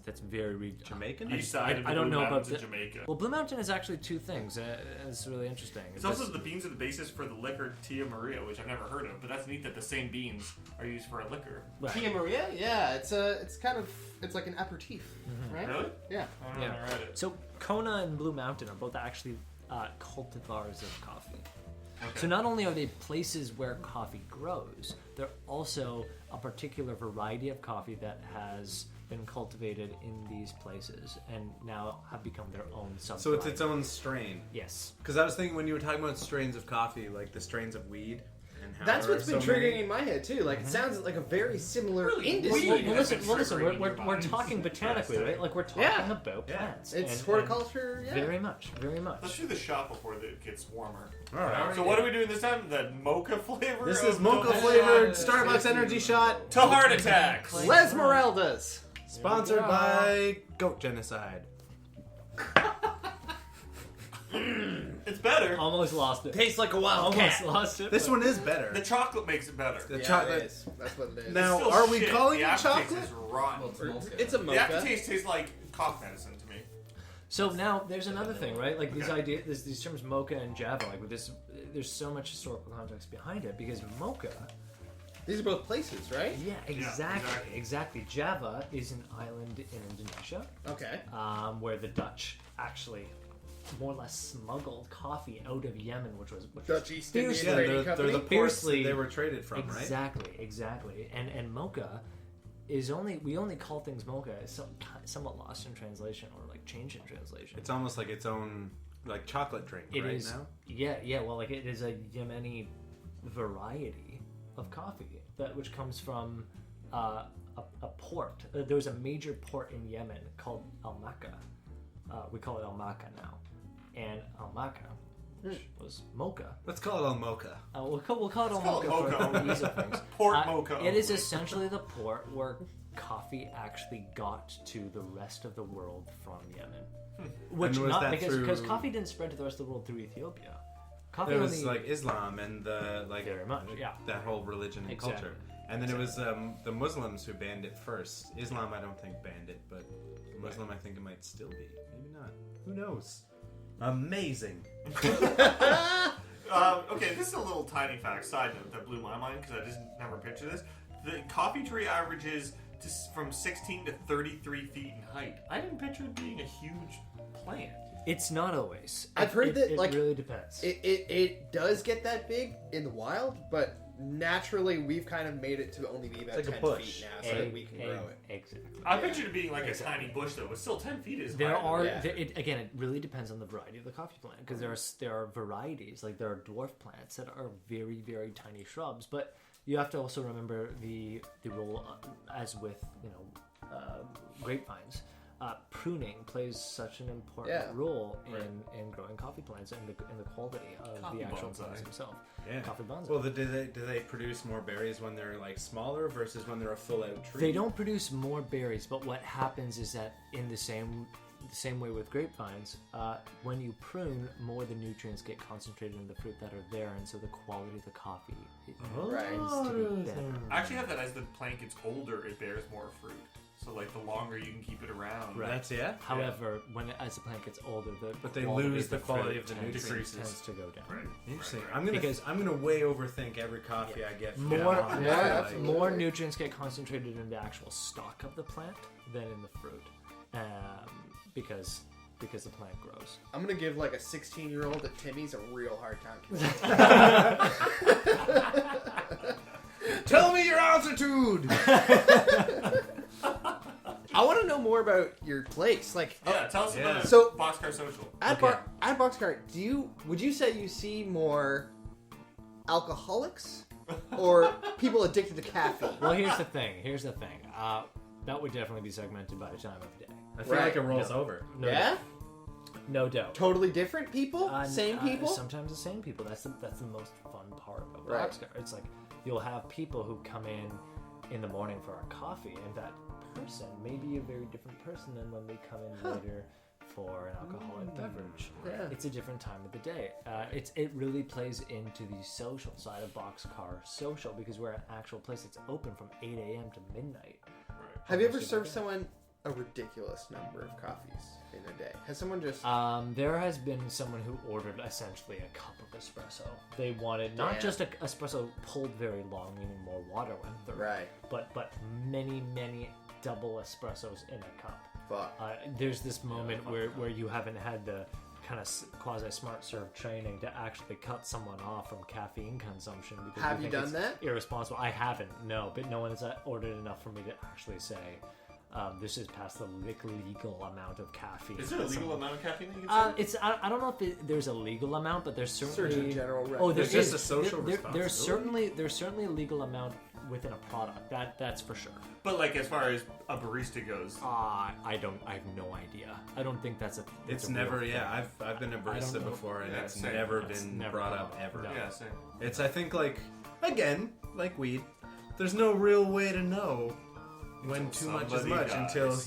C: that's very
D: Jamaican?
A: East side of the
C: I don't
A: Blue
C: know about
A: Mountains
C: the,
A: of Jamaica.
C: Well, Blue Mountain is actually two things. It's really interesting.
A: It's also the beans are the basis for the liquor Tia Maria, which I've never heard of, but that's neat that the same beans are used for a liquor.
C: Right.
B: Tia Maria, yeah, it's like an aperitif, right?
A: Really?
B: Yeah.
A: I don't know. I read it.
C: So Kona and Blue Mountain are both actually cultivars of coffee.
A: Okay.
C: So not only are they places where coffee grows, they're also a particular variety of coffee that has been cultivated in these places and now have become their own sub.
D: So it's its own strain.
C: Yes.
D: Because I was thinking when you were talking about strains of coffee, like the strains of weed, and how
B: That's
D: there
B: what's
D: are
B: been
D: so many.
B: triggering in my head too. Like it sounds like a very similar
A: Really
B: industry.
A: weird.
C: Well, listen,
A: triggering
C: we're
A: your minds.
C: talking botanically, right? Like we're talking
B: Yeah.
C: about
D: Yeah.
C: plants.
B: It's
C: and-
B: horticulture, yeah.
C: Very much, very much.
A: Let's do the shot before it gets warmer.
D: All right.
A: So what are we doing this time? The mocha flavor?
D: This
A: of
D: is mocha
A: Double
D: flavored
A: Shot
D: Starbucks energy shot,
A: to heart attacks.
B: Lesmeraldas.
D: sponsored by Goat Genocide.
A: It's better.
C: Almost lost it.
B: Tastes like a wild
C: Almost
B: cat.
C: lost it.
D: This
C: but-
D: one is better.
A: The chocolate makes it better.
D: The
B: Yeah,
D: chocolate.
B: it is. That's what it is.
D: Now,
A: Still
D: are we
A: shit.
D: calling
A: the
D: it
A: aftertaste
D: chocolate?
A: is rotten.
E: Well, it's mocha.
B: It's a
A: The
B: mocha.
A: aftertaste tastes like cough medicine to me.
C: So now there's another thing, right? Like these ideas, these terms mocha and Java, like with this, there's so much historical context behind it because mocha.
B: These are both places, right?
C: Yeah, exactly,
A: exactly.
C: exactly. Java is an island in Indonesia,
B: Okay.
C: where the Dutch actually more or less smuggled coffee out of Yemen, which was
B: Dutch East Indian
C: fiercely-
D: Yeah,
B: Trading
D: they're
B: Company.
D: the ports that
C: Fiercely-
D: they were traded from, right?
C: Exactly. And mocha is we only call things mocha as somewhat lost in translation or like changed in translation.
D: It's almost like its own like chocolate drink
C: It
D: right
C: is-
D: now.
C: Yeah. Well, like it is a Yemeni variety of coffee which comes from a port. There was a major port in Yemen called Al Makkah. We call it Al Makkah now, and Al Makkah, which was mocha.
D: Let's call it a mocha.
C: We'll call it Al
A: call it
C: Mocha for
A: mocha.
C: the ease of things.
A: Port mocha
C: It is
A: only.
C: essentially the port where coffee actually got to the rest of the world from Yemen. Which
D: And was
C: not
D: that
C: because
D: through-
C: coffee didn't spread to the rest of the world through Ethiopia. Coffee
D: There was
C: only
D: like Islam and the like
C: very much, yeah.
D: that whole religion and
C: Exactly.
D: culture. And then it was the Muslims who banned it first. Islam, I don't think banned it, but Muslim, I think it might still be. Maybe not. Who knows? Amazing.
A: Okay, this is a little tiny fact, side note, that blew my mind because I just never pictured this. The coffee tree averages from 16 to 33 feet in height. I didn't picture it being a huge plant.
C: It's not always.
B: I've heard that,
C: it
B: like,
C: really depends.
B: It does get that big in the wild, but naturally we've kind of made it to only be about
D: It's like a
B: 10
D: bush.
B: feet now, so that we can grow it.
C: Exactly.
A: I pictured it being like a tiny bush though, but still 10 feet is
C: There
A: higher
C: are
A: than
B: Yeah.
C: again. It really depends on the variety of the coffee plant because there are varieties like there are dwarf plants that are very tiny shrubs, but you have to also remember the role as with grapevines. Pruning plays such an important
B: Yeah.
C: role in growing coffee plants and the quality of
A: Coffee
C: the actual
A: bonsai.
C: plants themselves.
D: Yeah.
C: Coffee bonsai.
D: Well, do they produce more berries when they're like smaller versus when they're a full out tree?
C: They don't produce more berries, but what happens is that in the same way with grapevines, when you prune, more of the nutrients get concentrated in the fruit that are there, and so the quality of the coffee
B: Right.
C: tends to be better.
A: I actually have that as the plant gets older, it bears more fruit. So like the longer you can keep it around.
C: Right.
D: That's yeah.
C: However, as the plant gets older,
D: But they
C: quality
D: lose
C: of
D: the quality
C: fruit
D: of the nutrients.
C: tends to go down.
A: Right.
D: Interesting.
A: Right, right.
D: I'm gonna way overthink every coffee I get. from
C: More,
D: now on.
B: Yeah,
C: more,
B: absolutely.
C: more nutrients get concentrated in the actual stalk of the plant than in the fruit, because the plant grows.
B: I'm gonna give like a 16-year-old at Timmy's a real hard time. Tell me your altitude. I want to know more about your place. Like,
A: Yeah, tell us about
B: So-
A: Boxcar Social.
B: at
C: Okay.
B: at Boxcar, would you say you see more alcoholics or people addicted to caffeine?
C: Well, here's the thing. That would definitely be segmented by the time of day.
D: I feel like it rolls over.
C: No
B: Yeah,
C: doubt. No doubt.
B: totally different people, same people.
C: Sometimes the same people. That's the most fun part of
B: Right.
C: Boxcar. It's like you'll have people who come in the morning for a coffee, and that person may be a very different person than when they come in later for an alcoholic beverage.
B: Yeah.
C: It's a different time of the day. It really plays into the social side of Boxcar Social because we're an actual place that's open from 8 a.m. to midnight.
B: Have you ever served someone a ridiculous number of coffees in a day? Has someone just...
C: There has been someone who ordered essentially a cup of espresso. They wanted not just a espresso pulled very long, meaning more water went through,
B: Right.
C: but many double espressos in a cup.
B: Fuck.
C: There's this moment where you haven't had the kind of quasi smart serve training to actually cut someone off from caffeine consumption. Because
B: Have
C: we
B: you
C: think
B: done
C: it's
B: that?
C: Irresponsible. I haven't, no, but no one has ordered enough for me to actually say this is past the legal amount of caffeine.
A: Is there a legal amount of caffeine that you can serve?
C: I don't know if there's a legal amount, but there's certainly
B: Surgeon General rec.
C: Oh,
D: There's just a social
C: there's
D: responsibility.
C: certainly a legal amount within a product. That's for sure.
A: But like as far as a barista goes,
C: I have no idea. I don't think that's a.
D: It's
C: a real
D: never.
C: thing.
D: Yeah, I've been a
C: I don't
D: barista
C: know.
D: before, and
A: Yeah,
D: it's
A: same.
D: never
C: It's
D: been
C: never
D: brought
C: come
D: up
C: up.
D: ever.
C: No.
A: yeah, same.
D: It's I think like again like weed. There's no real way to know when too much is
A: somebody
D: much
A: dies.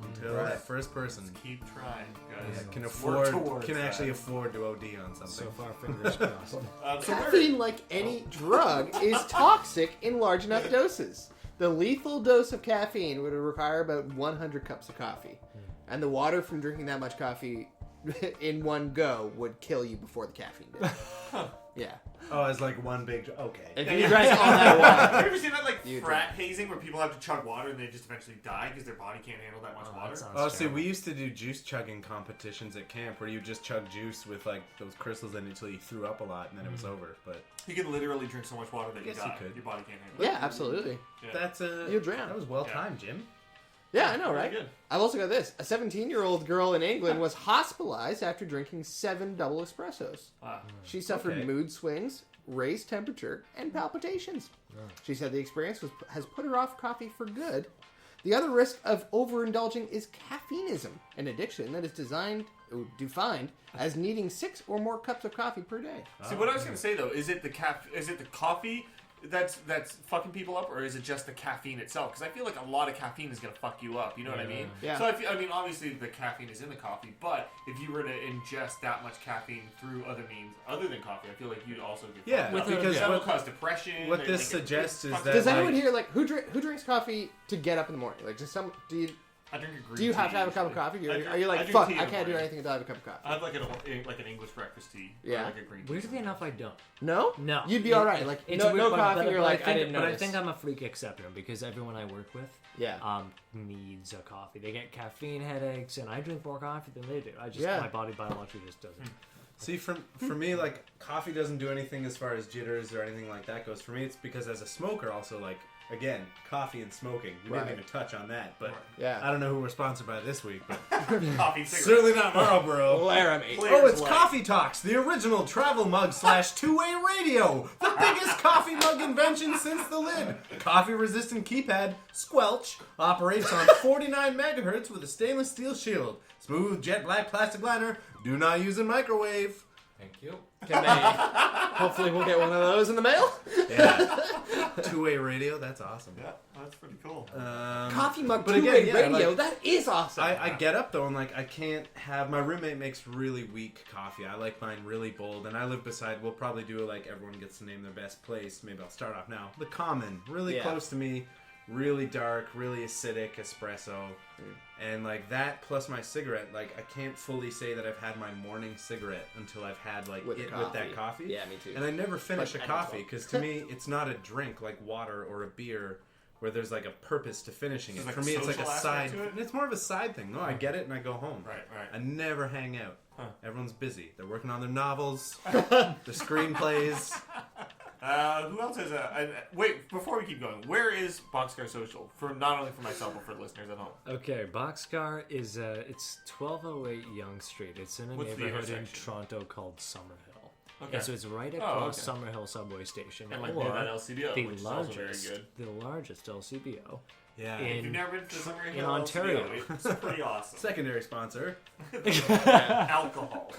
D: until
B: Right.
D: that first person
A: Keep trying, guys.
D: can
A: Work
D: afford
A: towards
D: can
A: that.
D: actually afford to OD on something.
C: So far, fingers crossed.
A: So where,
B: Caffeine, like any drug, is toxic in large enough doses. The lethal dose of caffeine would require about 100 cups of coffee. And the water from drinking that much coffee in one go would kill you before the caffeine did. Yeah.
D: Oh, it's like one big. Okay.
B: If you drank all that water.
A: have you ever seen that like
B: You
A: frat hazing where people have to chug water and they just eventually die because their body can't handle that much
C: Oh,
A: water?
C: that sounds
D: Oh, see,
C: terrible.
D: we used to do juice chugging competitions at camp where you just chug juice with like those crystals in it until you threw up a lot and then it was over. But
A: You can literally drink so much water that you
D: Guess you
A: die.
D: could.
A: Your body can't handle it.
B: Yeah, absolutely.
A: Yeah.
D: that's
B: You'll drown.
D: That was well timed, Jim.
B: Yeah, I know,
A: Really
B: right?
A: good.
B: I've also got this. A 17-year-old girl in England was hospitalized after drinking 7 double espressos.
A: Wow.
B: She suffered
D: Okay.
B: mood swings, raised temperature, and palpitations. She said the experience has put her off coffee for good. The other risk of overindulging is caffeineism, an addiction that is defined as needing 6 or more cups of coffee per day.
A: See, what I was gonna say though, is it the coffee that's fucking people up, or is it just the caffeine itself? Because I feel like a lot of caffeine is gonna fuck you up. You know what I mean?
B: Yeah.
A: So I mean, obviously the caffeine is in the coffee, but if you were to ingest that much caffeine through other means other than coffee, I feel like you'd also get
D: Yeah,
A: fucked up.
D: because
A: that will
D: what-
A: cause depression.
D: what
A: or,
D: this
A: like,
D: suggests is
A: fucks
D: that,
B: Does
A: up.
B: anyone
D: like-
B: here who drinks coffee to get up in the morning? Like,
A: I drink a green
B: do you have
A: tea
B: to have a cup of
A: usually.
B: coffee?
A: I
B: Are
A: drink-
B: you
A: I
B: like,
A: drink
B: fuck,
A: tea in
B: I
A: the
B: can't do
A: morning.
B: anything without a cup of coffee?
A: I have like an English breakfast tea.
B: Yeah.
A: Or like a green tea.
C: Weirdly enough, I don't.
B: No?
C: No,
B: You'd be all right. Like,
C: it's
B: no
C: weird, but-
B: coffee,
C: but-
B: you're
C: but
B: like, I
C: think,
B: didn't
C: But I
B: notice.
C: think I'm a freak exception because everyone I work with,
B: Yeah.
C: needs a coffee. They get caffeine headaches, and I drink more coffee than they do.
B: Yeah.
C: My body biologically just doesn't.
D: See, for me, like, coffee doesn't do anything as far as jitters or anything like that goes. For me, it's because as a smoker, also, like, again, coffee and smoking. We
B: Right.
D: didn't even touch on that, but
B: Yeah.
D: I don't know who we're sponsored by this week, but
A: Coffee, cigarettes.
D: certainly not Marlboro.
B: Laramie.
D: Oh, it's
A: Light.
D: Coffee Talks, the original travel mug / two-way radio. The biggest coffee mug invention since the lid. Coffee-resistant keypad, Squelch, operates on 49 megahertz with a stainless steel shield. Smooth jet black plastic liner. Do not use a microwave.
E: Thank you.
B: Can they? Hopefully, we'll get one of those in the mail.
D: Yeah. Two-way radio, that's awesome.
A: Yeah, that's pretty cool.
B: Coffee mug
D: But
B: two-way
D: again, yeah,
B: radio.
D: like-
B: that is awesome.
D: I get up though and like I can't have my roommate makes really weak coffee. I like mine really bold, and I live beside. We'll probably do like everyone gets to name their best place. Maybe I'll start off now. The Common, really
B: Yeah.
D: close to me, really dark, really acidic espresso, and like that plus my cigarette. Like I can't fully say that I've had my morning cigarette until I've had like
B: With
D: it
B: coffee.
D: with that coffee.
B: Yeah, me too.
D: And I never finish
B: Like,
D: a
B: I do as
D: coffee
B: well.
D: because to me it's not a drink like water or a beer. Where there's like a purpose to finishing it.
A: There's,
D: For
A: like,
D: me,
A: a
D: it's like a
A: social
D: side.
A: aspect to it?
D: It's more of a side thing. No, I get it and I go home.
A: Right, right.
D: I never hang out.
A: Huh.
D: Everyone's busy. They're working on their novels, their screenplays.
A: Who else has wait, before we keep going, where is Boxcar Social? For not only for myself, but for listeners at home.
C: Okay, Boxcar is it's 1208 Yonge Street. It's in a
A: What's the
C: neighborhood in
A: intersection?
C: Toronto called Summerhill.
A: Okay.
C: And so it's right
A: Oh,
C: across
A: okay.
C: Summerhill subway station.
A: And like
C: or
A: near that LCBO,
C: the
A: which is also very
C: largest,
A: good.
C: the largest LCBO
D: Yeah.
A: If you've never been to Summerhill,
C: in Ontario.
A: it's pretty awesome.
D: Secondary sponsor
A: Alcohol.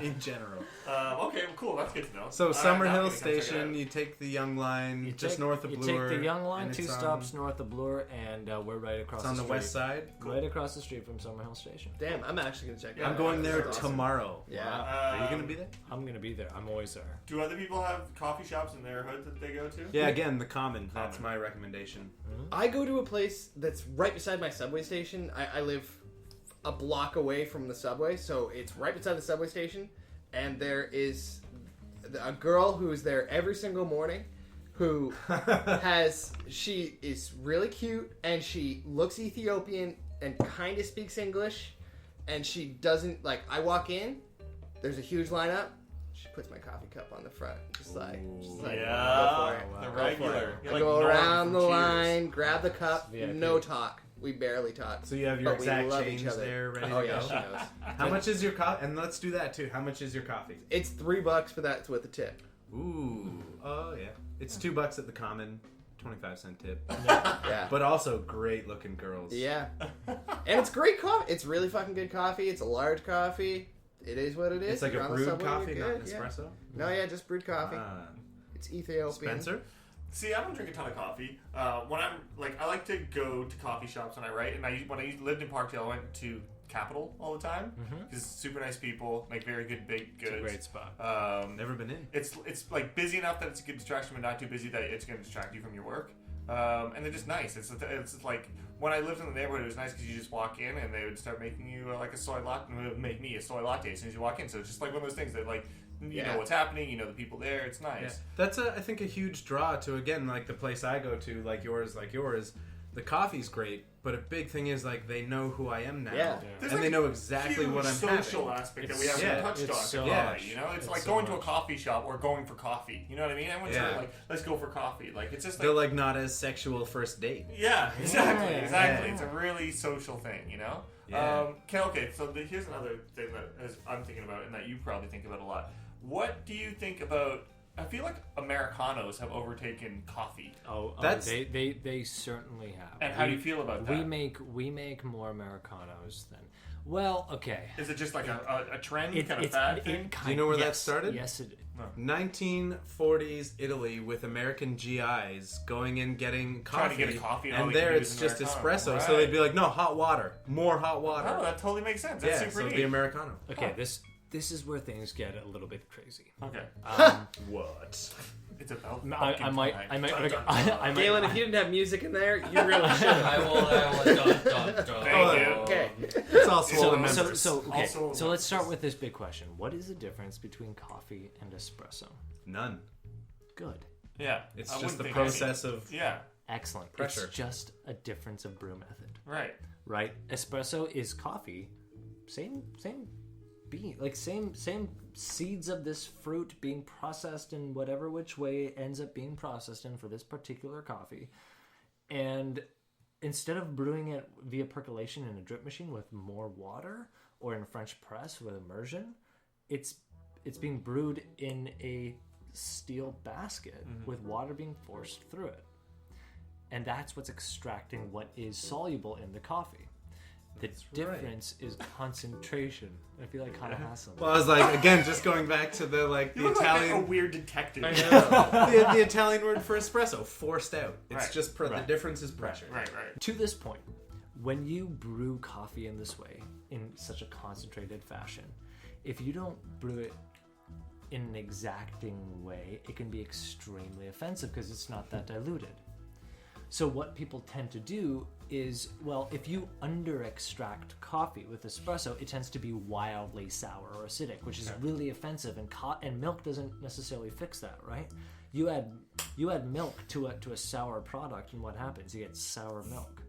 D: in general.
A: Okay, well, cool. That's good to know.
D: So
A: All right, now I'm
D: Summerhill
A: gonna come check it
D: Station,
A: out.
D: you take the Young Line just
C: take-
D: north of
C: you
D: Bloor.
C: take the Young Line,
D: and
C: 2
D: it's
C: stops north of Bloor, and we're right across
D: It's on the
C: street.
D: west side.
C: Right across the street from Summerhill Station.
B: Damn, I'm actually gonna check it
A: Yeah,
B: out.
D: I'm going there
B: That's awesome.
D: tomorrow.
B: Yeah.
D: Are you gonna be there?
C: I'm going to be there. I'm always there.
A: Do other people have coffee shops in their hood that they go to?
D: Yeah, again, the Common. That's
A: Common.
D: my recommendation.
B: I go to a place that's right beside my subway station. I live a block away from the subway, so it's right beside the subway station. And there is a girl who's there every single morning who she is really cute and she looks Ethiopian and kind of speaks English. And she doesn't, like, I walk in, there's a huge lineup. She puts my coffee cup on the front, just like
A: Yeah,
B: go for it.
A: the
B: Go for
A: regular.
B: it.
A: You're
B: I
A: like
B: go
A: Norm
B: around
A: from
B: the
A: Cheers.
B: line, grab the cup,
C: VIP.
B: no talk. We barely talk.
D: So you have your
B: But we
D: exact
B: love
D: change
B: each other.
D: there ready
B: Oh
D: to
B: yeah,
D: go.
B: she knows.
D: How much is your coffee? And let's do that too. How much is your coffee?
B: It's $3, but that's with the tip.
D: Ooh. Oh yeah. It's $2 at the Common. 25-cent tip.
B: Yeah.
D: But also great looking girls.
B: Yeah. And it's great coffee. It's really fucking good coffee. It's a large coffee. It is what it is.
D: It's like
B: You're
D: a
B: on the
D: brewed
B: subway,
D: coffee,
B: you're
D: not an
B: good, yeah.
D: espresso.
B: No, yeah, just brewed coffee.
D: Ah.
B: It's Ethiopian.
D: Spencer?
A: See, I don't drink a ton of coffee. When I'm like, I like to go to coffee shops when I write. And when I lived in Parkdale, I went to Capital all the time because super nice people, make very good baked goods.
C: It's a great spot.
D: Never been in.
A: It's like busy enough that it's a good distraction, but not too busy that it's going to distract you from your work. And they're just nice. It's like when I lived in the neighborhood, it was nice because you just walk in and they would start making you like a soy latte. And would make me a soy latte as soon as you walk in. So it's just like one of those things that like you know what's happening, you know the people there. It's nice.
D: Yeah. That's I think a huge draw to again like the place I go to, like yours. The coffee's great, but a big thing is like they know who I am now,
B: Yeah.
A: There's,
D: and
A: like,
D: they know exactly what I'm
A: social
D: having.
A: aspect that
C: It's
A: we haven't
D: so-
A: touched
C: it's
A: on.
C: so
A: Yeah,
C: much.
A: you know, it's
C: It's
A: like
C: so
A: going to a
C: much.
A: coffee shop or going for coffee. You know what I mean? Everyone's
D: Yeah.
A: like, let's go for coffee. Like it's just
D: They're
A: like,
D: like not as sexual first date.
A: yeah, exactly,
C: Yeah.
A: exactly.
D: Yeah.
A: It's a really social thing, you know.
D: Yeah.
A: Okay. So here's another thing that I'm thinking about, and that you probably think about a lot. What do you think about? I feel like Americanos have overtaken coffee.
D: That's-
C: they certainly have.
A: And how do you feel about that?
C: We make more Americanos than. Well, okay.
A: Is it just like a trend,
C: It-
A: kind of
C: it's-
A: fad
C: it
A: thing?
C: kind-
D: Do you know where that
C: yes,
D: started?
C: Yes, it.
D: 1940s Italy with American GIs going in getting
A: Trying
D: coffee,
A: to get a coffee, and all
D: and
A: they can
D: there
A: do is
D: it's just
A: Americano.
D: espresso.
A: Right.
D: So they'd be like, no, hot water, more hot water.
A: Oh, that totally makes sense. That's
D: yeah,
A: super
D: so
A: neat.
D: the Americano.
C: Okay, this is where things get a little bit crazy.
A: Okay.
D: What?
A: It's about
C: I
A: pumpkin
C: might
A: pie.
C: I might
A: Dun, dun,
C: I
A: dun.
C: might.
B: Galen, if you didn't have music in there, you really should
E: I
B: have.
E: will dun.
A: Thank you.
B: Okay.
D: It's all swollen
C: So,
D: members.
C: okay.
A: Also-
C: So let's start with this big question. What is the difference between coffee and espresso?
D: None.
C: Good.
A: Yeah.
D: It's
A: I
D: just
A: wouldn't
D: the
A: think any.
D: process of
A: Yeah.
C: Excellent.
D: Pressure.
C: It's just a difference of brew method,
A: Right.
C: right? Espresso is coffee, same bean, like same seeds of this fruit being processed in whatever which way it ends up being processed in for this particular coffee. And instead of brewing it via percolation in a drip machine with more water or in a French press with immersion, it's being brewed in a steel basket with water being forced through it. And that's what's extracting what is soluble in the coffee. The difference is concentration. I feel like kind of has some.
D: Well, I was like, again, just going back to the
A: You
D: the
A: look like a
D: Italian,
A: weird detective.
D: the Italian word for espresso, forced out. It's
A: Right,
D: just the difference is pressure.
A: Right. Right.
C: To this point, when you brew coffee in this way, in such a concentrated fashion, if you don't brew it in an exacting way, it can be extremely offensive because it's not that diluted. So what people tend to do is, well, if you under-extract coffee with espresso, it tends to be wildly sour or acidic, which is really offensive, and milk doesn't necessarily fix that, right? You add milk to a sour product, and what happens? You get sour milk.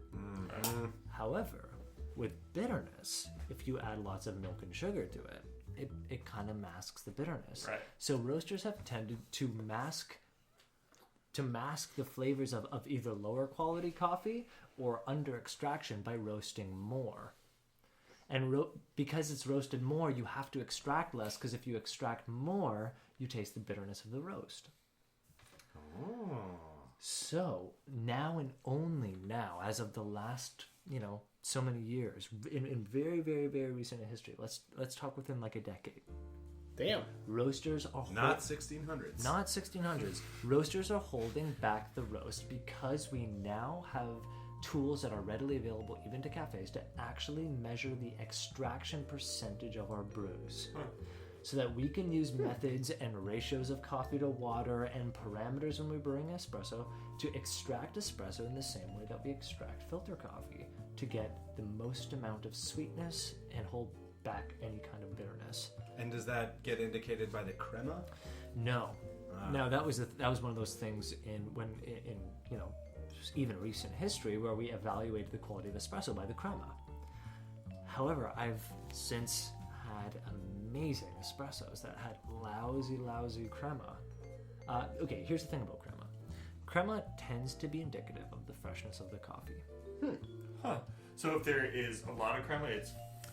C: However, with bitterness, if you add lots of milk and sugar to it, it kind of masks the bitterness.
A: Right.
C: So roasters have tended to mask the flavors of either lower quality coffee or under extraction by roasting more. And because it's roasted more, you have to extract less, because if you extract more, you taste the bitterness of the roast.
D: Oh.
C: So now and only now, as of the last, so many years, in very, very, very recent history, let's talk within like a decade.
B: Damn.
C: Roasters are
D: Not 1600s.
C: Not 1600s. Roasters are holding back the roast because we now have tools that are readily available even to cafes to actually measure the extraction percentage of our brews. So that we can use methods and ratios of coffee to water and parameters when we're brewing espresso to extract espresso in the same way that we extract filter coffee to get the most amount of sweetness and hold back any kind of bitterness.
D: And does that get indicated by the crema?
C: No. No, that was one of those things in even recent history where we evaluated the quality of espresso by the crema. However, I've since had amazing espressos that had lousy crema. Okay, here's the thing about crema. Crema tends to be indicative of the freshness of the coffee.
A: Huh. So if there is a lot of crema, it's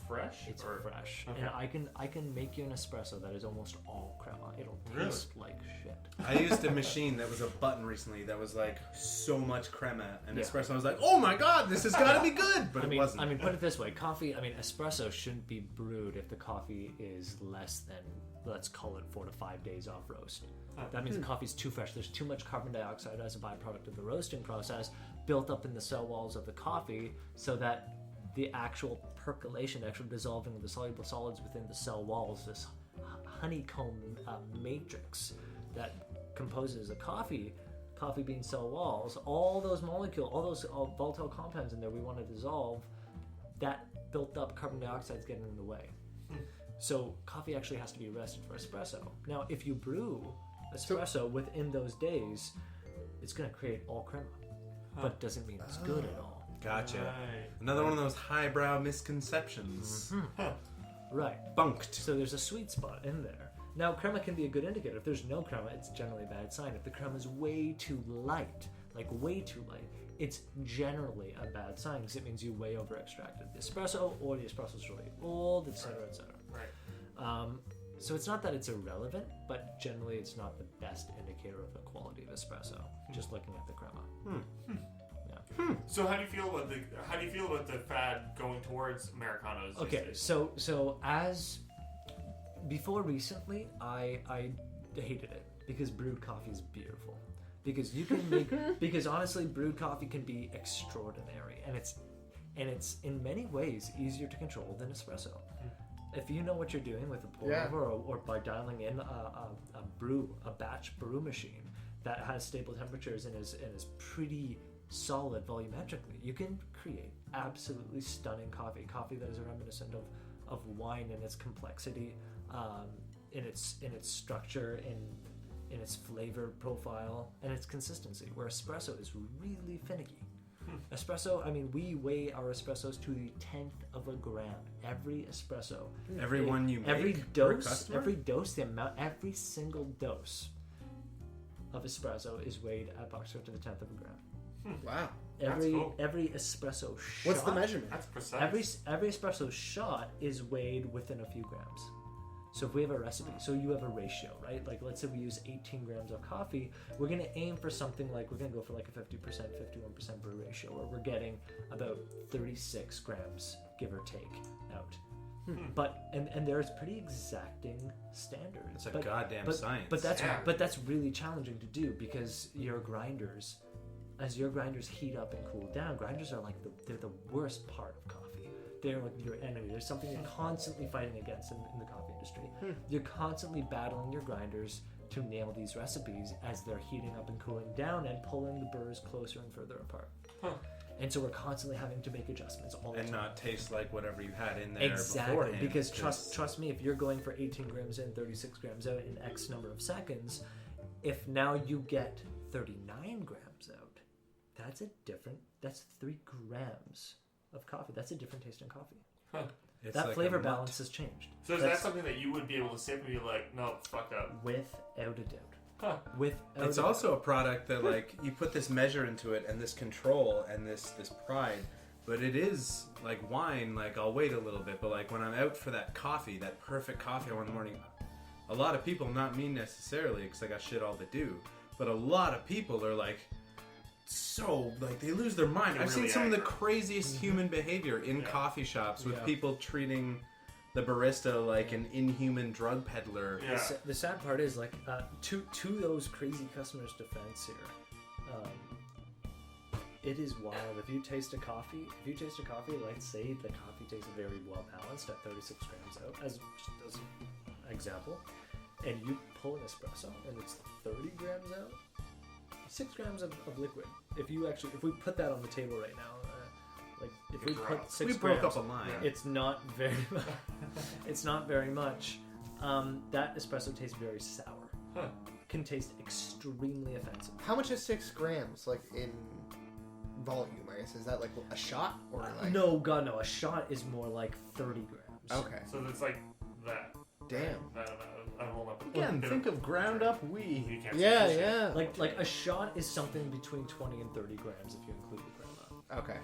A: fresh?
C: It's
A: or...
C: fresh,
A: Okay.
C: and I can make you an espresso that is almost all crema. It'll
A: Really?
C: taste like shit.
D: I used a machine that was a button recently that was like so much crema and
C: Yeah.
D: espresso. I was like, oh my god, this has got to be good, but it wasn't.
C: I mean, put it this way: espresso shouldn't be brewed if the coffee is less than, let's call it, 4 to 5 days off roast. That means the coffee's too fresh. There's too much carbon dioxide as a byproduct of the roasting process built up in the cell walls of the coffee, so that the actual percolation, the actual dissolving of the soluble solids within the cell walls, this honeycomb matrix that composes a coffee bean cell walls, all those molecules, all those volatile compounds in there we want to dissolve, that built up carbon dioxide is getting in the way. So coffee actually has to be rested for espresso. Now, if you brew espresso within those days, it's going to create all crema, but it doesn't mean it's good at all.
D: Gotcha.
A: Right.
D: Another one of those highbrow misconceptions.
C: Right.
D: Bunked.
C: So there's a sweet spot in there. Now, crema can be a good indicator. If there's no crema, it's generally a bad sign. If the crema is way too light, it's generally a bad sign because it means you way over extracted the espresso, or the espresso's really old, etc., etc.
A: Right.
C: So it's not that it's irrelevant, but generally it's not the best indicator of the quality of espresso. Just looking at the crema.
A: So how do you feel about the fad going towards Americanos? these
C: Okay,
A: days?
C: so as before recently, I hated it because brewed coffee is beautiful. Because you can make because honestly, brewed coffee can be extraordinary, and it's in many ways easier to control than espresso. If you know what you're doing with a pour over, or by dialing in a batch brew machine that has stable temperatures and is pretty solid volumetrically, you can create absolutely stunning coffee that is reminiscent of wine in its complexity, in its structure, in its flavor profile, and its consistency, where espresso is really finicky. Espresso, I mean, we weigh our espressos to the 10th of a gram. Every espresso,
D: Every one you make
C: every
D: per
C: dose,
D: customer?
C: every single dose of espresso is weighed at approximately to the 10th of a gram.
B: Wow.
A: That's cool.
C: Every espresso shot.
B: What's the measurement?
A: That's precise.
C: Every espresso shot is weighed within a few grams. So if we have a recipe, so you have a ratio, right? Like let's say we use 18 grams of coffee, we're gonna aim for something like, we're gonna go for like a 50%, 51% brew ratio, where we're getting about 36 grams, give or take, out. But and there's pretty exacting standards.
D: It's a goddamn science.
C: But that's really challenging to do because your grinders, as your grinders heat up and cool down, grinders are like they're the worst part of coffee. They're like your enemy. There's something you're constantly fighting against in the coffee industry. You're constantly battling your grinders to nail these recipes as they're heating up and cooling down and pulling the burrs closer and further apart. And so we're constantly having to make adjustments all the time.
D: And not taste like whatever you had in there
C: Exactly,
D: beforehand.
C: because trust me, if you're going for 18 grams in, 36 grams out in X number of seconds, if now you get 39 grams out, that's 3 grams of coffee. That's a different taste in coffee.
D: It's
C: That
D: like
C: flavor
D: a mutt.
C: balance has changed.
A: So is that something that you would be able to sip and be like, no, fuck up?
C: Without a doubt.
A: Huh.
D: It's also a product that like you put this measure into it and this control and this pride, but it is like wine. Like I'll wait a little bit, but like when I'm out for that coffee, that perfect coffee I want in the morning, a lot of people, not me necessarily, because I got shit all to do, but a lot of people are like, so like they lose their mind. I've seen
A: really
D: some of the
A: angry.
D: craziest human behavior in
A: Yeah.
D: coffee shops with
C: Yeah.
D: people treating the barista like an inhuman drug peddler.
A: Yeah.
C: The sad part is like to those crazy customers' defense here. It is wild. If you taste a coffee, let's say the coffee tastes very well balanced at 36 grams out, as just as an example, and you pull an espresso and it's 30 grams out, 6 grams of liquid. If we put that on the table right now, like if we put 6
D: We
C: grams,
D: broke up a line.
A: Yeah.
C: it's not very much. It's not very much. That espresso tastes very sour.
A: Huh.
C: Can taste extremely offensive.
B: How much is 6 grams, like, in volume, I guess? Is that, like, a shot? Or, like...
C: No, God, no. A shot is more like 30 grams.
B: Okay.
A: So it's like that.
B: Damn.
A: I'm holding up.
D: Again, think of ground up weed.
A: You can't see
B: Yeah,
A: this shit.
B: yeah.
C: Like a shot is something between 20 and 30 grams if you include the grandma.
B: Okay.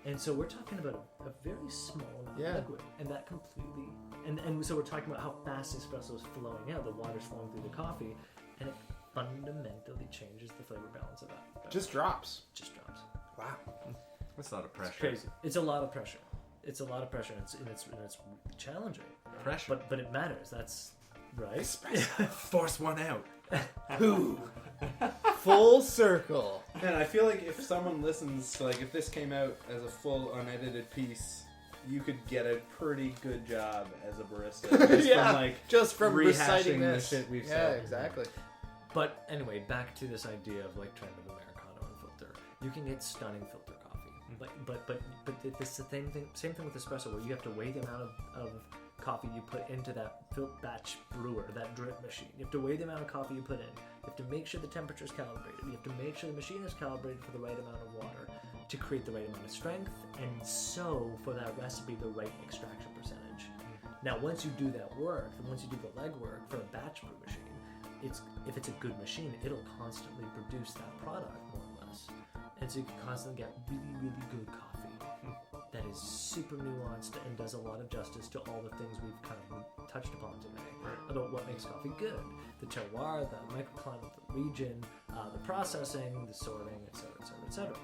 C: And so we're talking about a very small amount
B: Yeah.
C: of liquid, and that completely. And so we're talking about how fast espresso is flowing out. The water's flowing through the coffee, and it fundamentally changes the flavor balance of that.
B: Just drops.
C: Just drops.
B: Wow.
D: That's a lot of pressure.
C: It's crazy. It's a lot of pressure. It's a lot of pressure, and it's challenging.
D: Pressure.
C: But it matters. That's right.
D: Force one out.
B: Who? Full circle.
D: Man, I feel like if someone listens, like if this came out as a full unedited piece, you could get a pretty good job as a barista. Just
B: Yeah.
D: from like
B: Just from
D: rehashing
B: reciting
D: the
B: this.
D: shit we've
B: Yeah,
D: said.
B: exactly.
C: But anyway, back to this idea of like trying to Americano and filter. You can get stunning filter coffee, but it's the same thing with espresso, where you have to weigh the amount of coffee you put into that batch brewer, that drip machine. You have to weigh the amount of coffee you put in. You have to make sure the temperature is calibrated. You have to make sure the machine is calibrated for the right amount of water to create the right amount of strength, and so for that recipe, the right extraction percentage. Now, once you do that work, and once you do the legwork for a batch brew machine, if it's a good machine, it'll constantly produce that product, more or less. And so you can constantly get really, really good coffee that is super nuanced and does a lot of justice to all the things we've kind of touched upon today about what makes coffee good. The terroir, the microclimate, the region, the processing, the sorting, etc., etc., etc.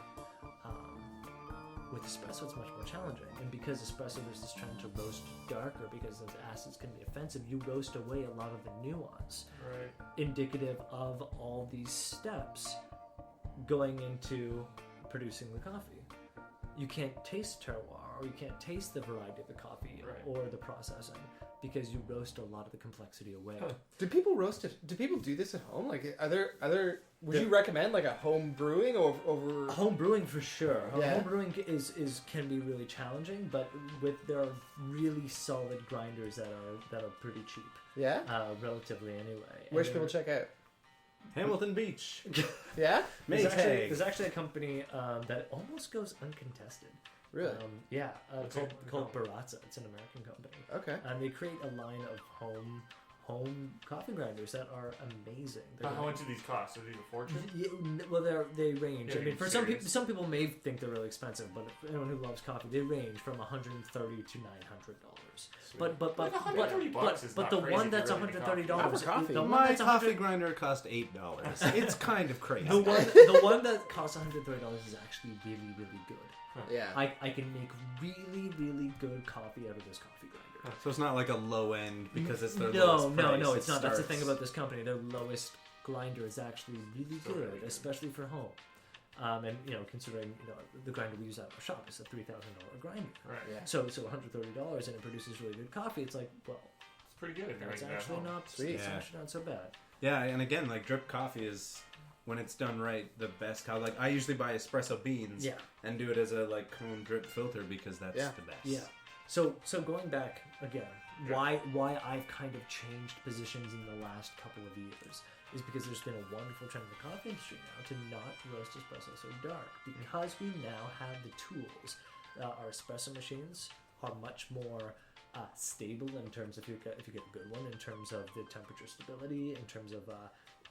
C: With espresso, it's much more challenging. And because espresso, there's this trend to roast darker because those acids can be offensive, you roast away a lot of the nuance,
A: Right.
C: indicative of all these steps going into producing the coffee. You can't taste terroir, or you can't taste the variety of the coffee
A: Right.
C: or the processing because you roast a lot of the complexity away.
A: Huh.
B: Do people roast it? Do people do this at home? Like, are there? Would you recommend like a home brewing over?
C: Home brewing for sure.
B: Yeah.
C: Home brewing is can be really challenging, but there are really solid grinders that are pretty cheap,
B: Yeah.
C: relatively anyway.
B: Where
C: And
B: should people check out?
D: Hamilton Beach.
B: Yeah.
C: There's actually a company that almost goes uncontested.
B: Really?
C: Yeah,
A: What's
C: called
A: it
C: called
A: called?
C: Baratza. It's an American company,
B: Okay.
C: and they create a line of home coffee grinders that are amazing. They're
A: How much do these cost? Are these a fortune?
C: Yeah, well, they range.
A: Yeah,
C: I mean,
A: are
C: for
A: you
C: some people,
A: serious?
C: some people may think they're really expensive, but for anyone who loves coffee, they range from $130 to $900. But
A: Like $130 is
C: but
A: not
C: the
A: crazy
C: one
A: if
C: that's
A: you're really into
C: $130,
B: Not for coffee.
C: the one
D: My
C: that's
D: coffee
C: 100
D: grinder cost $8. It's kind of crazy.
C: the one that costs $130 is actually really, really good.
B: Yeah.
C: I can make really, really good coffee out of this coffee grinder.
D: So it's not like a low end because it's their
C: No,
D: lowest
C: no,
D: price.
C: no,
D: It
C: it's not. That's the
D: starts-
C: thing about this company. Their lowest grinder is actually really
A: So
C: good,
A: really good.
C: especially for home. And considering the grinder we use at our shop is a $3,000 grinder.
A: Right.
B: Yeah.
C: So $130 and it produces really good coffee. It's like, well,
A: It's pretty good if you're
C: that's
A: making that at
C: actually
A: home.
C: not.
B: Sweet.
C: It's
D: Yeah.
C: actually not so bad.
D: Yeah, and again, like drip coffee is when it's done right, the best. How like I usually buy espresso beans
C: Yeah.
D: and do it as a like cone drip filter because that's
B: Yeah.
D: the best.
C: Yeah. So going back again, why I've kind of changed positions in the last couple of years is because there's been a wonderful trend in the coffee industry now to not roast espresso so dark, because we now have the tools. Our espresso machines are much more stable in terms of if you get a good one, in terms of the temperature stability, in terms of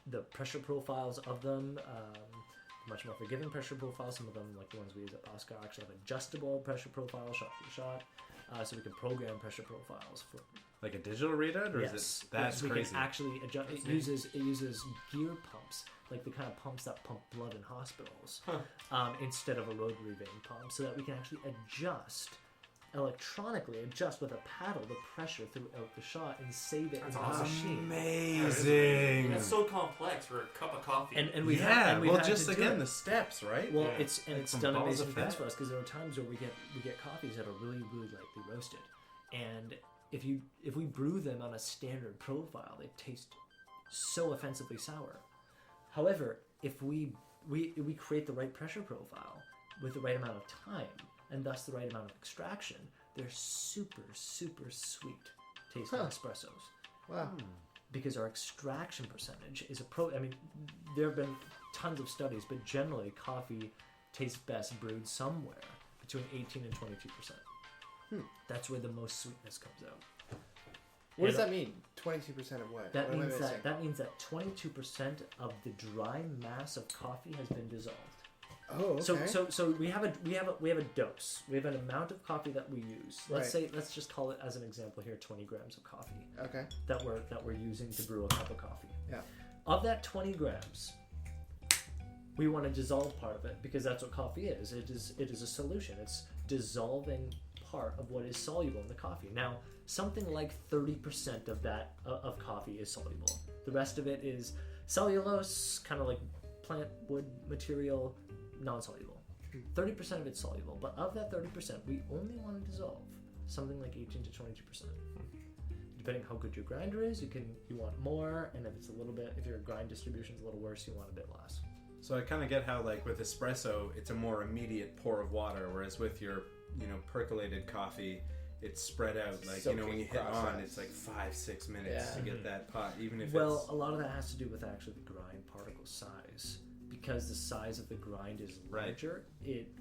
C: the pressure profiles of them. Much more forgiving pressure profiles. Some of them, like the ones we use at Bosco, actually have adjustable pressure profile, shot for shot. so we can program pressure profiles for.
D: Like a digital readout, or is
C: Yes,
D: it that's
C: we
D: crazy?
C: can actually adjust. It uses gear pumps, like the kind of pumps that pump blood in hospitals, instead of a rotary vein pump, so that we can actually electronically adjust with a paddle the pressure throughout the shot and save it in the machine.
D: Amazing.
A: That's so complex for a cup of coffee.
C: And we've
D: Yeah,
C: had, and we've
D: well,
C: had
D: just
C: to do
D: again
C: it.
D: the steps, right?
C: Well,
A: Yeah.
C: it's
D: From
C: done
D: balls of
C: amazing things
D: fat.
C: for us because there are times where we get coffees that are really lightly roasted, and if we brew them on a standard profile, they taste so offensively sour. However, if we create the right pressure profile with the right amount of time and thus the right amount of extraction, they're super sweet tasting espressos.
B: Wow.
C: Because our extraction percentage is I mean, there have been tons of studies, but generally coffee tastes best brewed somewhere between 18 and 22%. That's where the most sweetness comes out.
B: What does that mean? 22% of what?
C: That
B: What am I
C: means
B: missing?
C: that means that 22% of the dry mass of coffee has been dissolved.
B: Oh, okay.
C: So we have a dose. We have an amount of coffee that we use. Let's just call it as an example here 20 grams of coffee.
B: Okay.
C: That we're using to brew a cup of coffee.
B: Yeah.
C: Of that 20 grams, we want to dissolve part of it because that's what coffee is. It is a solution. It's dissolving part of what is soluble in the coffee. Now, something like 30% of that of coffee is soluble. The rest of it is cellulose, kind of like plant wood material, non-soluble. 30% of it's soluble, but of that 30%, we only want to dissolve something like 18 to 22%. Depending how good your grinder is, you want more, and if your grind distribution is a little worse, you want a bit less.
D: So I kind of get how, like, with espresso, it's a more immediate pour of water, whereas with your, percolated coffee, it's spread out. Like, when you hit on, it's like 5-6 minutes to get that pot, even if
C: a lot of that has to do with actually the grind particle size. Because the size of the grind is larger,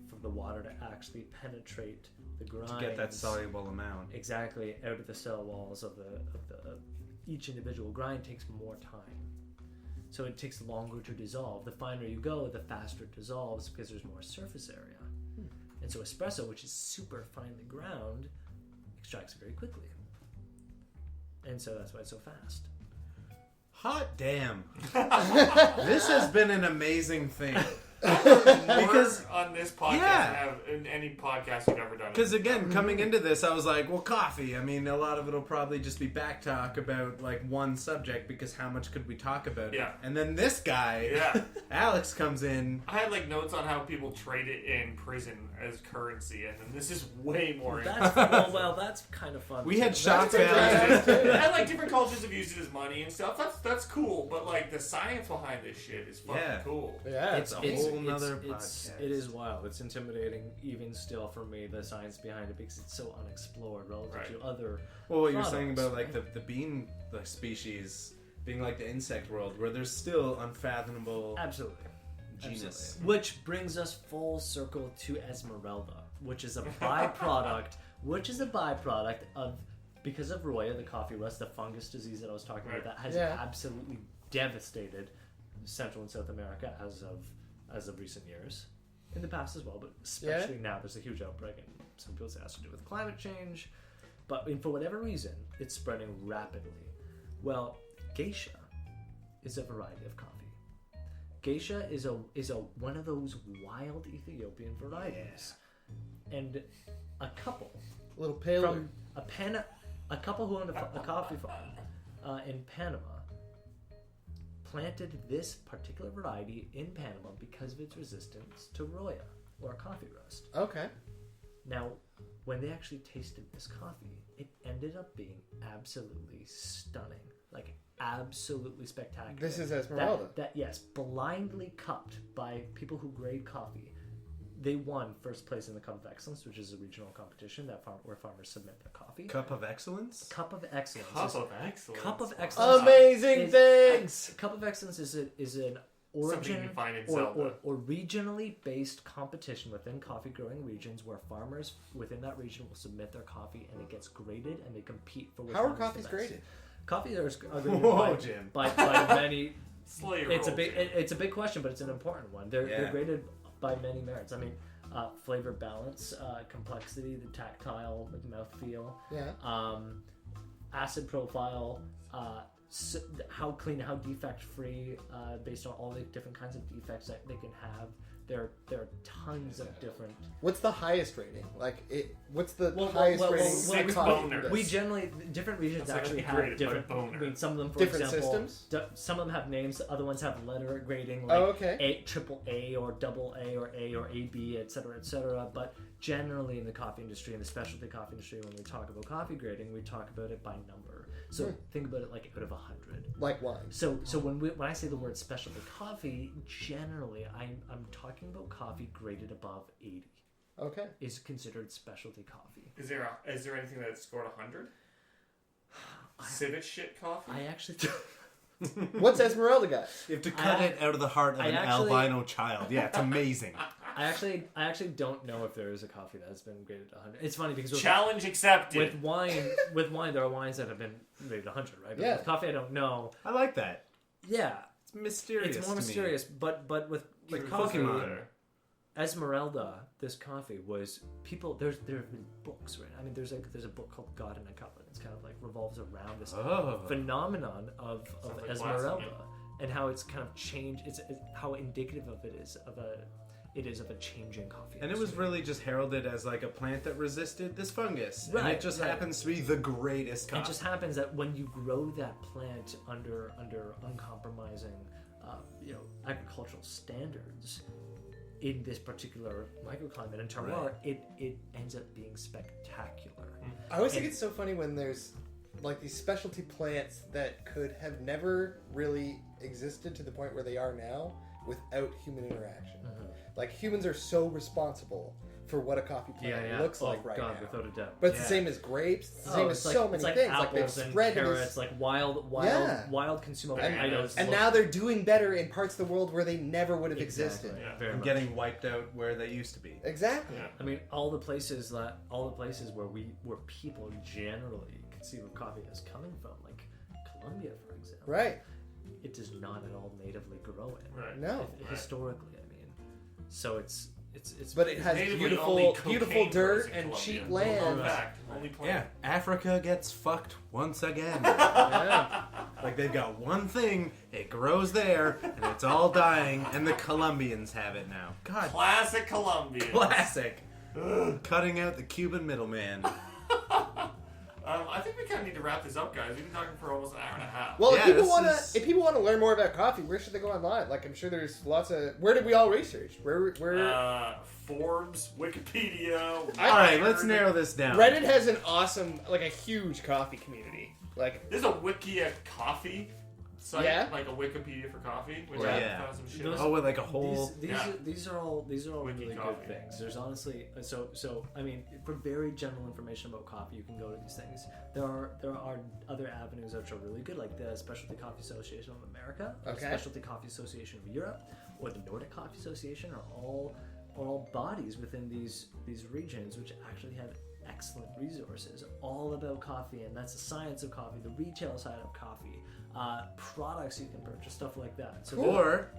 C: for the water to actually penetrate the grind,
D: to get that soluble amount.
C: Exactly, out of the cell walls of each individual grind takes more time. So it takes longer to dissolve. The finer you go, the faster it dissolves because there's more surface area. And so espresso, which is super finely ground, extracts very quickly. And so that's why it's so fast.
D: Hot damn. This has been an amazing thing.
A: Because on this podcast have in any podcast you've ever done.
D: Because again, coming into this, I was like, well, coffee. I mean, a lot of it'll probably just be back talk about like one subject because how much could we talk about it?
A: Yeah.
D: And then this guy, Alex, comes in.
A: I had like notes on how people trade it in prison as currency, and then this is way more.
C: That's kind of fun.
D: We had
C: too.
D: shock value.
A: And like different cultures have used it as money and stuff. That's cool, but like the science behind this shit is fucking cool.
B: Yeah,
D: It's a whole nother podcast.
C: It is wild. It's intimidating, even still for me, the science behind it, because it's so unexplored relative to other.
D: Well, what you're
C: products,
D: saying about like the bean species being like the insect world, where there's still unfathomable
C: Absolutely.
D: genus.
C: Which brings us full circle to Esmeralda, which is a byproduct. Of because of Roya, the coffee rust, the fungus disease that I was talking about, that has absolutely devastated Central and South America as of recent years. In the past as well, but especially now, there's a huge outbreak, and some people say it has to do with climate change. But for whatever reason, it's spreading rapidly. Well, geisha is a variety of coffee. Geisha is one of those wild Ethiopian varieties, and a couple
B: a little paler.
C: from a couple who owned a coffee farm in Panama planted this particular variety in Panama because of its resistance to Roya, or coffee rust.
B: Okay.
C: Now, when they actually tasted this coffee, it ended up being absolutely stunning. Like, absolutely spectacular.
B: This is Esmeralda.
C: Yes, blindly cupped by people who grade coffee. They won first place in the Cup of Excellence, which is a regional competition where farmers submit their coffee.
D: Cup of Excellence?
C: Cup of Excellence.
A: Cup of Excellence.
C: Cup of Excellence.
B: Amazing things.
C: Cup of Excellence is an
A: Something
C: origin
A: you find in
C: or
A: Zelda.
C: regionally based competition within coffee growing regions where farmers within that region will submit their coffee and it gets graded and they compete for which
B: How are
C: one is the
B: coffees
C: best.
B: graded?
C: Coffee are graded
D: Whoa, Jim.
C: by many.
A: Slayer
C: It's a
A: roll,
C: big
A: Jim.
C: it's a big question, but it's an important one. They're graded by many merits. I mean,
G: flavor balance, complexity, the tactile, like mouthfeel,
B: Yeah.
G: acid profile, how clean, how defect free, based on all the different kinds of defects that they can have. There are tons of different.
B: What's the highest rating? What's the
G: Well,
B: highest
G: well,
B: rating?
G: well,
A: Six
B: coffee
A: boners.
B: does?
G: We generally different regions
A: That's
G: actually
A: actually
G: have
A: graded
G: different.
A: by boner.
G: I mean, some of them, for
B: Different
G: example,
B: systems?
G: some of them have names. Other ones have letter grading, like
B: Oh, okay.
G: triple A or double A or AB, etc., etc. But generally, in the coffee industry, in the specialty coffee industry, when we talk about coffee grading, we talk about it by number. So think about it like out of 100.
B: Like wine.
G: So when I say the word specialty coffee, generally I'm talking about coffee graded above 80
B: Okay.
G: is considered specialty coffee.
A: Is there anything that scored 100? Civet shit coffee?
G: I actually
B: What's Esmeralda got?
D: You have to cut it out of the heart of
G: I
D: an
G: actually-
D: albino child. Yeah, it's amazing.
G: I actually don't know if there is a coffee that has been graded 100. It's funny because
A: Challenge accepted.
G: with wine there are wines that have been rated 100, right? But
B: Yeah.
G: with coffee I don't know.
D: I like that.
G: Yeah,
D: It's mysterious.
G: it's more
D: to me.
G: mysterious, but with
A: Like
G: coffee,
D: Pokemon.
G: Esmeralda, this coffee was people. There have been books, right? I mean, there's a book called God in a Cup, and it's kind of like revolves around this
D: Oh.
G: phenomenon of
A: Sounds like
G: Esmeralda
A: blasphemy.
G: and how it's kind of changed. It's how indicative of it is of a changing coffee.
D: And it was
G: industry.
D: really just heralded as like a plant that resisted this fungus. And
G: Right,
D: it just
G: right.
D: happens to be the greatest coffee.
G: It just happens that when you grow that plant under uncompromising, agricultural standards in this particular microclimate and terroir,
D: Right.
G: it ends up being spectacular.
B: I always think it's so funny when there's like these specialty plants that could have never really existed to the point where they are now without human interaction. Like humans are so responsible for what a coffee plant looks like right
G: God,
B: now.
G: without a doubt.
B: But it's
D: Yeah.
B: the same as grapes. It's the same as
G: it's like,
B: so many
G: it's like
B: things. Like
G: apples
B: they've
G: and
B: spread
G: carrots,
B: this.
G: like wild consumable
A: And-
G: items.
B: And
G: look-
B: now they're doing better in parts of the world where they never would have
G: Exactly,
B: existed.
A: Yeah.
G: very
D: and
G: much.
D: getting wiped out where they used to be.
B: Exactly.
A: Yeah.
G: I mean, all the places where people generally conceive of coffee as coming from, like Colombia, for example,
B: Right.
G: it does not at all natively grow it.
A: Right.
B: No.
A: Right.
G: Historically, I mean, so it's
B: But it has
A: Natively only
B: beautiful
A: cocaine grows
B: dirt
A: in
B: and
A: Colombia.
B: cheap
A: Fun
B: land.
A: fact. Only
D: Yeah,
A: plant.
D: Africa gets fucked once again.
B: Yeah.
D: Like they've got one thing, it grows there, and it's all dying, and the Colombians have it now. God,
A: Classic Colombia.
D: classic. Cutting out the Cuban middleman.
A: I think we kind of need to wrap this up, guys. We've been talking for almost an hour and a half.
B: Well,
D: Yeah,
B: if
D: this
B: people want to learn more about coffee, where should they go online? Like, I'm sure there's lots of. Where did we all research? Where?
A: Forbes, Wikipedia.
D: All right, let's
A: Wired.
D: narrow this down.
B: Reddit has an awesome, like a huge coffee community. Like,
A: There's a Wikia coffee site,
B: Yeah?
A: like a Wikipedia for coffee, which
B: Right.
A: I
D: Yeah.
A: found some shit.
G: Those-
A: on.
D: Oh, with like a whole.
G: these are all
A: Wiki
G: really
A: coffee.
G: good things. There's honestly so I mean, for very general information about coffee, you can go to these things. There are other avenues which are really good, like the Specialty Coffee Association of America, the
B: Okay.
G: Specialty Coffee Association of Europe, or the Nordic Coffee Association are all bodies within these regions which actually have excellent resources all about coffee, and that's the science of coffee, the retail side of coffee, products you can purchase, stuff like that. So
D: Or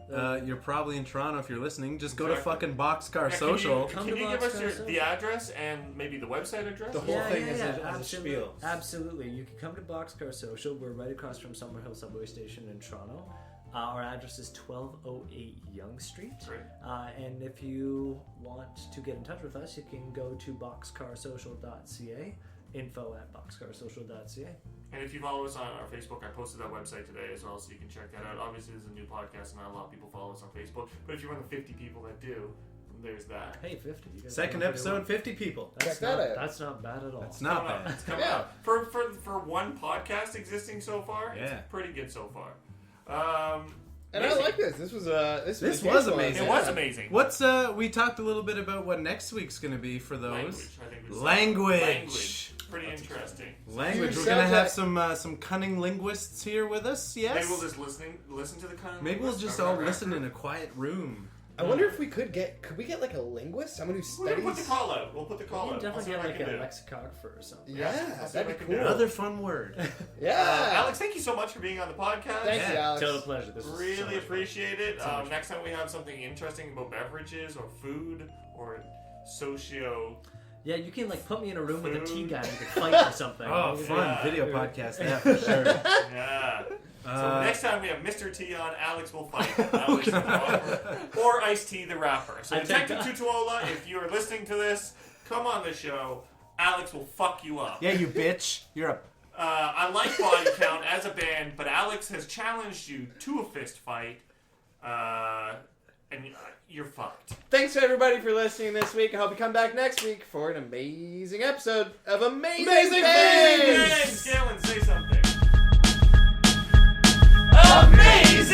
D: you're probably in Toronto if you're listening. Just go to
A: Exactly.
D: fucking Boxcar
A: Yeah,
D: Social.
A: Can
G: Come
A: you
G: to
A: give us
G: Boxcar
A: the address and maybe the website address?
D: The whole thing is a
G: absolutely,
D: spiel.
G: Absolutely. You can come to Boxcar Social. We're right across from Summerhill Subway Station in Toronto. Our address is 1208 Yonge Street.
A: Right.
G: And if you want to get in touch with us, you can go to boxcarsocial.ca, info@boxcarsocial.ca.
A: And if you follow us on our Facebook, I posted that website today as well, so you can check that out. Obviously, this is a new podcast, and not a lot of people follow us on Facebook. But if you're one of the 50 people that do, there's that.
G: Hey, 50. You guys
D: Second
G: are doing pretty
D: episode, 50 people.
G: well.
B: Check that out.
G: That's not bad at all.
D: That's not
A: Coming up.
D: bad.
A: It's coming
B: Yeah.
A: up. For one podcast existing so far,
D: Yeah.
A: it's pretty good so far.
B: and I
A: amazing.
B: like this. This was
D: This
B: a huge
D: was
B: one.
D: amazing.
A: It was amazing.
D: What's we talked a little bit about what next week's gonna be for those.
A: Language, I think was
D: Language.
A: Pretty interesting.
D: Language.
B: Huge
D: We're gonna have
B: subject.
D: some cunning linguists here with us. Yes.
A: Maybe we'll just listen to the kind of.
D: Maybe we'll just all listen in a quiet room.
B: I wonder if we could we get like a linguist, someone who
A: We're gonna put the
B: studies.
A: call out. We'll put the call
G: You
A: out.
G: can
A: I'll see
G: definitely
A: what
G: get
A: I
G: like
A: can
G: a
A: do.
G: lexicographer or something.
B: Yeah,
A: I'll see what I
B: that'd be
A: can
B: cool.
A: do.
D: Another fun word.
B: Yeah,
A: Alex, thank you so much for being on the podcast.
B: Thank you,
D: Yeah.
B: Alex.
G: Total pleasure. This is so
A: Really
G: much fun.
A: appreciate it.
G: So much
A: Next time we have something interesting about beverages or food or socio.
G: Yeah, you can like put me in a room with a tea guy and we can fight or something.
D: Oh,
G: You can-
D: fun
A: Yeah.
D: video podcast. Yeah, for sure.
A: Yeah. So next time we have Mr. T on, Alex will fight Alex the Rapper. Or Ice-T the Rapper. So
G: I think-
A: Detective Tutuola, if you are listening to this, come on the show. Alex will fuck you up.
D: Yeah, you bitch. You're a.
A: I like Body Count as a band, but Alex has challenged you to a fist fight. And you're fucked.
B: Thanks to everybody for listening this week. I hope you come back next week for an amazing episode of Amazing Things!
A: Thanks, Galen, say something.
B: Amazing